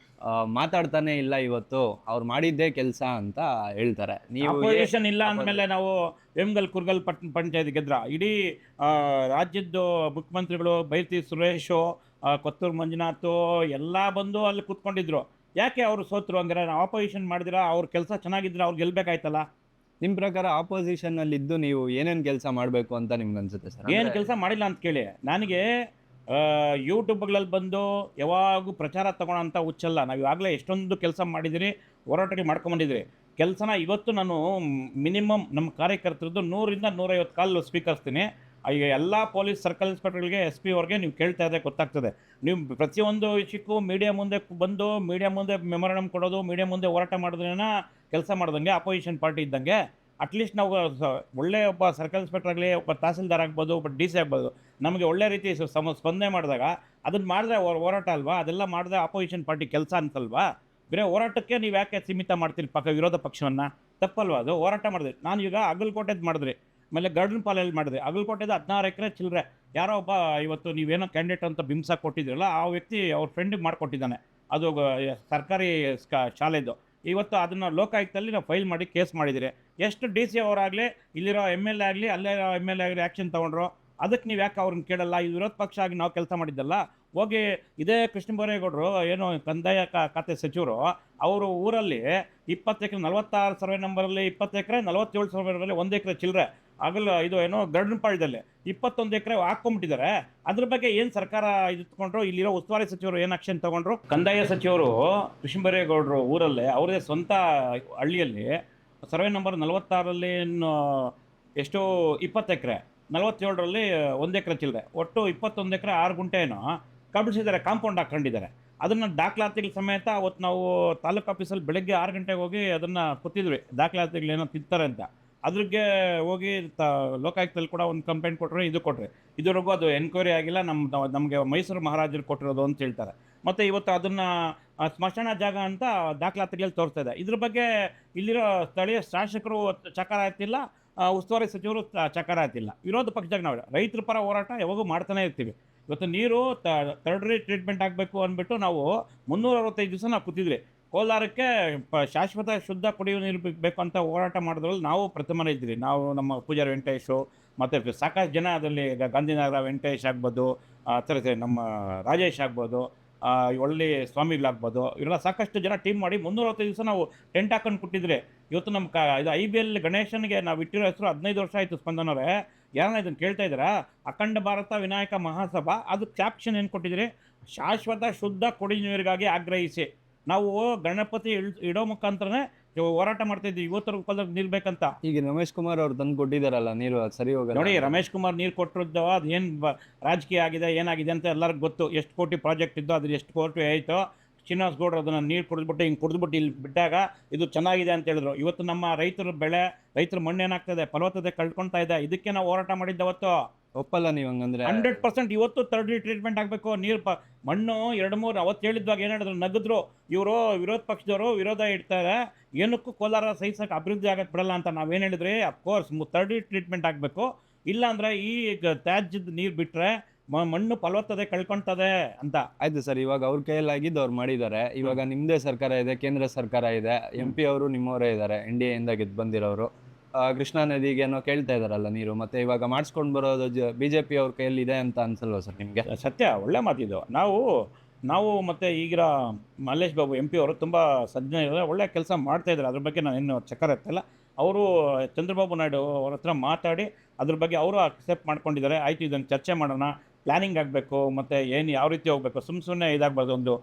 ಮಾತಾಡ್ತಾನೆ ಇಲ್ಲ, ಇವತ್ತು ಅವ್ರು ಮಾಡಿದ್ದೇ ಕೆಲಸ ಅಂತ ಹೇಳ್ತಾರೆ. ನೀವು ಅಪೋಸಿಷನ್ ಇಲ್ಲ ಅಂದಮೇಲೆ ನಾವು ವೇಮಗಲ್ ಕುರ್ಗಲ್ ಪಂಚಾಯತ್ ಗೆದ್ರ ಇಡೀ ರಾಜ್ಯದ್ದು ಮುಖ್ಯಮಂತ್ರಿಗಳು ಬೈರತಿ ಸುರೇಶು, ಕೊತ್ತೂರು ಮಂಜುನಾಥ್ ಎಲ್ಲ ಬಂದು ಅಲ್ಲಿ ಕೂತ್ಕೊಂಡಿದ್ರು. ಯಾಕೆ ಅವರು ಸೋತರು? ಹಂಗಾರೆ ನಾವು ಅಪೋಸಿಷನ್ ಮಾಡಿದಿರ, ಅವ್ರ ಕೆಲಸ ಚೆನ್ನಾಗಿದ್ರೆ ಅವ್ರು ಗೆಲ್ಬೇಕಾಯ್ತಲ್ಲ. ನಿಮ್ಮ ಪ್ರಕಾರ ಆಪೋಸಿಷನ್ನಲ್ಲಿ ಇದ್ದು ನೀವು ಏನೇನು ಕೆಲಸ ಮಾಡಬೇಕು ಅಂತ ನಿಮ್ಗೆ ಅನ್ಸುತ್ತೆ ಸರ್? ಏನು ಕೆಲಸ ಮಾಡಿಲ್ಲ ಅಂತ ಕೇಳಿ. ನನಗೆ ಯೂಟ್ಯೂಬ್ಗಳಲ್ಲಿ ಬಂದು ಯಾವಾಗೂ ಪ್ರಚಾರ ತೊಗೊಳೋಂಥ ಹುಚ್ಚಲ್ಲ. ನಾವು ಇವಾಗಲೇ ಎಷ್ಟೊಂದು ಕೆಲಸ ಮಾಡಿದಿರಿ, ಹೋರಾಟಗಳು ಮಾಡ್ಕೊಂಬಂದಿದ್ರಿ. ಕೆಲಸನ ಇವತ್ತು ನಾನು ಮಿನಿಮಮ್ ನಮ್ಮ ಕಾರ್ಯಕರ್ತರದ್ದು 100ರಿಂದ 150 ಕಾಲ್ ಸ್ವೀಕರಿಸ್ತೀನಿ. ಈಗ ಎಲ್ಲ ಪೊಲೀಸ್ ಸರ್ಕಲ್ ಇನ್ಸ್ಪೆಕ್ಟರ್ಗಳಿಗೆ, SP ಅವ್ರಿಗೆ ನೀವು ಕೇಳ್ತಾ ಇದ್ದರೆ ಗೊತ್ತಾಗ್ತದೆ. ನೀವು ಪ್ರತಿಯೊಂದು ವಿಷಯಕ್ಕೂ ಮೀಡಿಯಾ ಮುಂದೆ ಬಂದು, ಮೀಡಿಯಾ ಮುಂದೆ ಮೆಮೊರಂಡಮ್ ಕೊಡೋದು, ಮೀಡಿಯಾ ಮುಂದೆ ಹೋರಾಟ ಮಾಡಿದ್ರೇನ ಕೆಲಸ ಮಾಡ್ದಂಗೆ ಅಪೋಸಿಷನ್ ಪಾರ್ಟಿ ಇದ್ದಂಗೆ. ಅಟ್ಲೀಸ್ಟ್ ನಾವು ಒಳ್ಳೆಯ ಒಬ್ಬ ಸರ್ಕಲ್ ಇನ್ಸ್ಪೆಕ್ಟರ್ ಆಗಲಿ, ಒಬ್ಬ ತಹಸೀಲ್ದಾರ್ ಆಗ್ಬೋದು, ಒಬ್ಬ DC ಆಗ್ಬೋದು, ನಮಗೆ ಒಳ್ಳೆ ರೀತಿ ಸ್ಪಂದನೆ ಮಾಡಿದಾಗ ಅದನ್ನು ಮಾಡಿದ್ರೆ ಹೋರಾಟ ಅಲ್ವಾ? ಅದೆಲ್ಲ ಮಾಡಿದ್ರೆ ಅಪೋಸಿಷನ್ ಪಾರ್ಟಿ ಕೆಲಸ ಅಂತಲ್ವಾ? ಬೇರೆ ಹೋರಾಟಕ್ಕೆ ನೀವು ಯಾಕೆ ಸೀಮಿತ ಮಾಡ್ತೀರಿ ವಿರೋಧ ಪಕ್ಷವನ್ನು? ತಪ್ಪಲ್ವಾ ಅದು? ಹೋರಾಟ ಮಾಡಿದ್ರಿ. ನಾನು ಈಗ ಅಗಲಕೋಟೆದು ಮಾಡಿದ್ರಿ, ಆಮೇಲೆ ಗರ್ಡನ್ ಪಾಲಲ್ಲಿ ಮಾಡಿದ್ರಿ. ಅಗಲಕೋಟೆದು 16 ಎಕರೆ ಚಿಲ್ಲರೆ ಯಾರೋ ಒಬ್ಬ ಇವತ್ತು ನೀವೇನೋ ಕ್ಯಾಂಡಿಡೇಟ್ ಅಂತ ಬಿಂಸ ಕೊಟ್ಟಿದ್ರಲ್ಲ, ಆ ವ್ಯಕ್ತಿ ಅವ್ರ ಫ್ರೆಂಡಿಗೆ ಮಾಡಿಕೊಟ್ಟಿದ್ದಾನೆ. ಅದು ಸರ್ಕಾರಿ ಶಾಲೆದು. ಇವತ್ತು ಅದನ್ನು ಲೋಕಾಯುಕ್ತಲ್ಲಿ ನಾವು ಫೈಲ್ ಮಾಡಿ ಕೇಸ್ ಮಾಡಿದಿರಿ. ಎಷ್ಟು DC ಅವರಾಗಲಿ, ಇಲ್ಲಿರೋ MLA ಆಗಲಿ, ಅಲ್ಲೇ MLA ಆಗಲಿ ಆ್ಯಕ್ಷನ್ ತೊಗೊಂಡ್ರು. ಅದಕ್ಕೆ ನೀವು ಯಾಕೆ ಅವ್ರನ್ನ ಕೇಳಲ್ಲ? ಈ ವಿರೋಧ ಪಕ್ಷ ಆಗಿ ನಾವು ಕೆಲಸ ಮಾಡಿದ್ದಲ್ಲ. ಹೋಗಿ ಇದೇ ಕೃಷ್ಣ ಬೈರೇಗೌಡರು ಏನೋ ಕಂದಾಯ ಖಾತೆ ಸಚಿವರು, ಅವರು ಊರಲ್ಲಿ 20 ಎಕರೆ 46 ಸರ್ವೆ ನಂಬರಲ್ಲಿ 20 ಎಕರೆ 47 ಸರ್ವೆ ನಂಬರಲ್ಲಿ 1 ಎಕರೆ ಚಿಲ್ಲರೆ ಆಗಲ್ಲ, ಇದು ಏನೋ ಗರ್ಡನ್ ಪಾಳ್ಯದಲ್ಲಿ 21 ಎಕರೆ ಹಾಕ್ಕೊಂಬಿಟ್ಟಿದ್ದಾರೆ. ಅದ್ರ ಬಗ್ಗೆ ಏನು ಸರ್ಕಾರ ಇದ್ಕೊಂಡ್ರು? ಇಲ್ಲಿರೋ ಉಸ್ತುವಾರಿ ಸಚಿವರು ಏನು ಆಕ್ಷನ್ ತೊಗೊಂಡ್ರು? ಕಂದಾಯ ಸಚಿವರು ಕೃಷ್ಣ ಬೈರೇಗೌಡರು ಊರಲ್ಲೇ ಅವ್ರದೇ ಸ್ವಂತ ಹಳ್ಳಿಯಲ್ಲಿ ಸರ್ವೆ ನಂಬರ್ 46ರಲ್ಲಿ ಎಷ್ಟು 20 ಎಕರೆ, 47ರಲ್ಲಿ 1 ಎಕರೆ ಚಿಲ್ಲರೆ, ಒಟ್ಟು 21 ಎಕರೆ 6 ಗುಂಟೆ ಏನೋ ಕಬಿಸಿದ್ದಾರೆ, ಕಾಂಪೌಂಡ್ ಹಾಕ್ಕೊಂಡಿದ್ದಾರೆ. ಅದನ್ನು ದಾಖಲಾತಿಗಳ ಸಮೇತ ಅವತ್ತು ನಾವು ತಾಲೂಕು ಆಫೀಸಲ್ಲಿ ಬೆಳಗ್ಗೆ 6 ಗಂಟೆಗೆ ಹೋಗಿ ಅದನ್ನು ಕೂತಿದ್ವಿ, ದಾಖಲಾತಿಗಳೇನೋ ತಿಂತಾರೆ ಅಂತ. ಅದ್ರಿಗೆ ಹೋಗಿ ಲೋಕಾಯುಕ್ತದಲ್ಲಿ ಕೂಡ ಒಂದು ಕಂಪ್ಲೇಂಟ್ ಕೊಟ್ಟರೆ, ಇದು ಕೊಟ್ಟರೆ, ಇದುವರೆಗೂ ಅದು ಎನ್ಕ್ವೈರಿ ಆಗಿಲ್ಲ, ನಮಗೆ ಮೈಸೂರು ಮಹಾರಾಜರು ಕೊಟ್ಟಿರೋದು ಅಂತ ಹೇಳ್ತಾರೆ. ಮತ್ತು ಇವತ್ತು ಅದನ್ನು ಸ್ಮಶಾನ ಜಾಗ ಅಂತ ದಾಖಲಾತಿಗಳಲ್ಲಿ ತೋರಿಸ್ತಾ ಇದೆ. ಇದ್ರ ಬಗ್ಗೆ ಇಲ್ಲಿರೋ ಸ್ಥಳೀಯ ಶಾಸಕರು ಚಕಾರ ಆಯ್ತಿಲ್ಲ, ಉಸ್ತುವಾರಿ ಸಚಿವರು ಚಕಾರ ಆಯ್ತಿಲ್ಲ. ವಿರೋಧ ಪಕ್ಷದಾಗ ನಾವು ರೈತರ ಪರ ಹೋರಾಟ ಯಾವಾಗೂ ಮಾಡ್ತಾನೆ ಇರ್ತೀವಿ. ಇವತ್ತು ನೀರು ಥರ್ಡ್ ರೇಟ್ ಟ್ರೀಟ್ಮೆಂಟ್ ಆಗಬೇಕು ಅಂದ್ಬಿಟ್ಟು ನಾವು 365 ದಿವಸ ನಾವು ಕೂತಿದ್ವಿ. ಕೋಲಾರಕ್ಕೆ ಶಾಶ್ವತ ಶುದ್ಧ ಕುಡಿಯುವ ನೀರು ಬೇಕು ಅಂತ ಹೋರಾಟ ಮಾಡಿದ್ರಲ್ಲಿ ನಾವು ಪ್ರಥಮನೇ ಇದ್ವಿ. ನಾವು, ನಮ್ಮ ಪೂಜಾರಿ ವೆಂಕಟೇಶು, ಮತ್ತು ಸಾಕಷ್ಟು ಜನ ಅದರಲ್ಲಿ ಗಾಂಧಿನಗರ ವೆಂಕಟೇಶ್ ಆಗ್ಬೋದು, ಸರಿ ನಮ್ಮ ರಾಜೇಶ್ ಆಗ್ಬೋದು, ಒಳ್ಳೆ ಸ್ವಾಮಿಗಳಾಗ್ಬೋದು, ಇವರೆಲ್ಲ ಸಾಕಷ್ಟು ಜನ ಟೀಮ್ ಮಾಡಿ 365 ದಿವಸ ನಾವು ಟೆಂಟ್ ಹಾಕೊಂಡು ಕೊಟ್ಟಿದ್ರೆ ಇವತ್ತು ನಮ್ಮ ಇದು IBL ಗಣೇಶನಿಗೆ ನಾವು ಇಟ್ಟಿರೋ ಹೆಸರು 15 ವರ್ಷ ಆಯಿತು. ಸ್ಪಂದನವರೇ, ಯಾರನ್ನ ಇದನ್ನು ಕೇಳ್ತಾ ಇದ್ದೀರಾ? ಅಖಂಡ ಭಾರತ ವಿನಾಯಕ ಮಹಾಸಭಾ, ಅದು ಕ್ಯಾಪ್ಷನ್ ಏನು ಕೊಟ್ಟಿದ್ದೀರಿ? ಶಾಶ್ವತ ಶುದ್ಧ ಕುಡಿ ನೀರಿಗಾಗಿ ಆಗ್ರಹಿಸಿ. ನಾವು ಗಣಪತಿ ಇಡೋ ಮುಖಾಂತರನೇ ಹೋರಾಟ ಮಾಡ್ತಾ ಇದ್ದೀವಿ, ಇವತ್ತರ ಕಾಲದಲ್ಲಿ ನಿಲ್ಬೇಕಂತ. ಈಗ ರಮೇಶ್ ಕುಮಾರ್ ಅವ್ರು ತಂದು ಕೊಟ್ಟಿದ್ದಾರಲ್ಲ ನೀರು, ಅದು ಸರಿ ಹೋಗಲ್ಲ ನೋಡಿ, ರಮೇಶ್ ಕುಮಾರ್ ನೀರು ಕೊಟ್ಟಿದ್ದು ಅದು ಏನು ರಾಜಕೀಯ ಆಗಿದೆ ಏನಾಗಿದೆ ಅಂತ ಎಲ್ಲರಿಗೂ ಗೊತ್ತು. ಎಷ್ಟು ಕೋಟಿ ಪ್ರಾಜೆಕ್ಟ್ ಇದ್ದು ಅದ್ರ ಎಷ್ಟು ಕೋಟಿ ಆಯಿತು. ಶ್ರೀನಿವಾಸ್ ಗೌಡ್ರು ಅದನ್ನು ನೀರು ಕುಡಿದ್ಬಿಟ್ಟು ಹಿಂಗೆ ಕುಡಿದ್ಬಿಟ್ಟು ಇಲ್ಲಿ ಬಿಟ್ಟಾಗ ಇದು ಚೆನ್ನಾಗಿದೆ ಅಂತ ಹೇಳಿದ್ರು. ಇವತ್ತು ನಮ್ಮ ರೈತರ ಬೆಳೆ, ರೈತರ ಮಣ್ಣು ಏನಾಗ್ತದೆ, ಫಲವತ್ತತೆ ಕಳ್ಕೊಳ್ತಾ ಇದೆ. ಇದಕ್ಕೆ ನಾವು ಹೋರಾಟ ಮಾಡಿದ್ದು ಅವತ್ತು. ಒಪ್ಪಲ್ಲ ನೀವು ಹಂಗಂದ್ರೆ? 100% ಇವತ್ತು ಥರ್ಡ್ ಟ್ರೀಟ್ಮೆಂಟ್ ಆಗಬೇಕು. ನೀರು ಮಣ್ಣು 2-3 ಅವತ್ತು ಹೇಳಿದ್ವಾಗ ಏನು ಹೇಳಿದ್ರು, ನಗಿದ್ರು ಇವರು ವಿರೋಧ ಪಕ್ಷದವರು, ವಿರೋಧ ಇಡ್ತಾರೆ, ಏನಕ್ಕೂ ಕೋಲಾರ ಸಹಿಸಕ್ಕೆ ಅಭಿವೃದ್ಧಿ ಆಗಕ್ಕೆ ಬಿಡಲ್ಲ ಅಂತ. ನಾವೇನು ಹೇಳಿದ್ರಿ, ಅಫ್ಕೋರ್ಸ್ ಥರ್ಡ್ ಟ್ರೀಟ್ಮೆಂಟ್ ಆಗಬೇಕು, ಇಲ್ಲಾಂದರೆ ಈ ತ್ಯಾಜ್ಯದ ನೀರು ಬಿಟ್ಟರೆ ಮಣ್ಣು ಫಲವತ್ತತೆ ಕಳ್ಕೊಳ್ತದೆ ಅಂತ. ಆಯ್ತು ಸರ್, ಇವಾಗ ಅವ್ರ ಕೈಯಲ್ಲಾಗಿದ್ದು ಅವ್ರು ಮಾಡಿದ್ದಾರೆ. ಇವಾಗ ನಿಮ್ಮದೇ ಸರ್ಕಾರ ಇದೆ, ಕೇಂದ್ರ ಸರ್ಕಾರ ಇದೆ, MP ಅವರು ನಿಮ್ಮವರೇ ಇದ್ದಾರೆ, NDA ಇಂದ ಗೆದ್ದು ಬಂದಿರೋರು. ಕೃಷ್ಣಾ ನದಿಗೇನೋ ಕೇಳ್ತಾ ಇದಾರಲ್ಲ ನೀರು, ಮತ್ತೆ ಇವಾಗ ಮಾಡಿಸ್ಕೊಂಡು ಬರೋದು BJP ಅವ್ರ ಕೈಯಲ್ಲಿ ಇದೆ ಅಂತ ಅನ್ಸಲ್ವಾ ಸರ್ ನಿಮಗೆ? ಸತ್ಯ, ಒಳ್ಳೆ ಮಾತಿದು. ನಾವು ಮತ್ತು ಈಗಿನ ಮಲ್ಲೇಶ್ ಬಾಬು MP ಅವರು ತುಂಬ ಸಜ್ಜನ ಇದ್ದಾರೆ, ಒಳ್ಳೆ ಕೆಲಸ ಮಾಡ್ತಾಯಿದ್ದಾರೆ. ಅದ್ರ ಬಗ್ಗೆ ನಾನು ಏನು ಚಕ್ಕರ್ ಎತ್ತಲ್ಲ. ಅವರು ಚಂದ್ರಬಾಬು ನಾಯ್ಡು ಅವ್ರ ಹತ್ರ ಮಾತಾಡಿ ಅದ್ರ ಬಗ್ಗೆ ಅವರು ಅಕ್ಸೆಪ್ಟ್ ಮಾಡ್ಕೊಂಡಿದ್ದಾರೆ. ಆಯಿತು, ಇದನ್ನು ಚರ್ಚೆ ಮಾಡೋಣ, ಪ್ಲ್ಯಾನಿಂಗ್ ಆಗಬೇಕು, ಮತ್ತು ಏನು ಯಾವ ರೀತಿ ಹೋಗಬೇಕು, ಸುಮ್ಮನೆ ಇದಾಗಬಾರ್ದು, ಒಂದು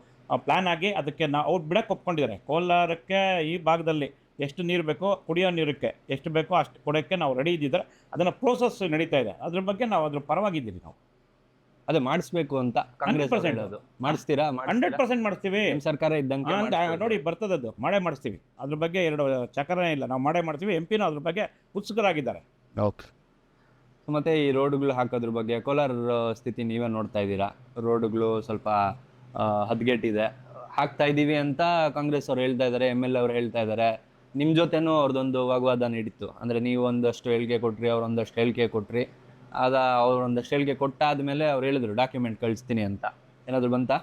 ಪ್ಲ್ಯಾನ್ ಆಗಿ ಅದಕ್ಕೆ ಅವ್ರು ಬಿಡಕ್ಕೆ ಒಪ್ಕೊಂಡಿದ್ದಾರೆ. ಕೋಲಾರಕ್ಕೆ ಈ ಭಾಗದಲ್ಲಿ ಎಷ್ಟು ನೀರು ಬೇಕೋ, ಕುಡಿಯೋ ನೀರಕ್ಕೆ ಎಷ್ಟು ಬೇಕೋ ಅಷ್ಟು ಕೊಡೋಕ್ಕೆ ನಾವು ರೆಡಿ ಇದ್ದಿದ್ದಾರೆ. ಅದನ್ನು ಪ್ರೋಸೆಸ್ ನಡೀತಾ ಇದೆ. ಅದ್ರ ಬಗ್ಗೆ ನಾವು ಅದ್ರ ಪರವಾಗಿದ್ದೀವಿ. ನಾವು ಅದೇ ಮಾಡಿಸ್ಬೇಕು ಅಂತ ಕಾಂಗ್ರೆಸ್ 100% ಮಾಡಿಸ್ತೀರಾ? 100% ಮಾಡಿಸ್ತೀವಿ. ನಿಮ್ಮ ಸರ್ಕಾರ ಇದ್ದಂಗೆ ನೋಡಿ ಬರ್ತದದ್ದು, ಮಾಡೇ ಮಾಡಿಸ್ತೀವಿ. ಅದ್ರ ಬಗ್ಗೆ ಎರಡು ಚಕರನೇ ಇಲ್ಲ, ನಾವು ಮಾಡೇ ಮಾಡ್ತೀವಿ. MP ಅದ್ರ ಬಗ್ಗೆ ಉತ್ಸುಕರಾಗಿದ್ದಾರೆ. ಓಕೆ. ಮತ್ತು ಈ ರೋಡ್ಗಳು ಹಾಕೋದ್ರ ಬಗ್ಗೆ ಕೋಲಾರ ಸ್ಥಿತಿ ನೀವೇ ನೋಡ್ತಾ ಇದ್ದೀರಾ. ರೋಡ್ಗಳು ಸ್ವಲ್ಪ ಹದಗೆಟ್ಟಿದೆ, ಹಾಕ್ತಾ ಇದ್ದೀವಿ ಅಂತ ಕಾಂಗ್ರೆಸ್ ಅವ್ರು ಹೇಳ್ತಾ ಇದ್ದಾರೆ, MLA ಅವ್ರು ಹೇಳ್ತಾ ಇದ್ದಾರೆ. ನಿಮ್ಮ ಜೊತೆನೂ ಅವ್ರದ್ದೊಂದು ವಾಗ್ವಾದ ನಡೀತು. ಅಂದರೆ ನೀವು ಒಂದಷ್ಟು ಹೇಳಿಕೆ ಕೊಟ್ರಿ, ಅವ್ರು ಒಂದಷ್ಟು ಹೇಳಿಕೆ ಕೊಟ್ರಿ. ಅವ್ರು ಒಂದಷ್ಟು ಹೇಳಿಕೆ ಕೊಟ್ಟಾದ್ಮೇಲೆ ಅವ್ರು ಹೇಳಿದ್ರು ಡಾಕ್ಯುಮೆಂಟ್ ಕಳಿಸ್ತೀನಿ ಅಂತ. ಏನಾದರೂ ಬಂತಾ?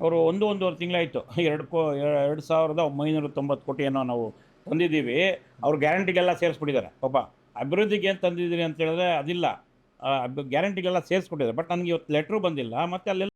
ಅವರು ಒಂದೂವರೆ ತಿಂಗಳಾಯಿತು. 2,990 ಕೋಟಿ ಏನೋ ನಾವು ತಂದಿದ್ದೀವಿ. ಅವ್ರು ಗ್ಯಾರಂಟಿಗೆಲ್ಲ ಸೇರಿಸ್ಬಿಟ್ಟಿದ್ದಾರೆ. ಪಾಪ ಅಭಿವೃದ್ಧಿಗೆ ಏನು ತಂದಿದ್ದೀರಿ ಅಂತ ಹೇಳಿದ್ರೆ ಅದಿಲ್ಲ, ಗ್ಯಾರಂಟಿಗೆಲ್ಲ ಸೇರಿಸ್ಬಿಟ್ಟಿದ್ದಾರೆ. ಬಟ್ ನನಗೆ ಇವತ್ತು ಲೆಟ್ರು ಬಂದಿಲ್ಲ. ಮತ್ತು ಅಲ್ಲೆಲ್ಲ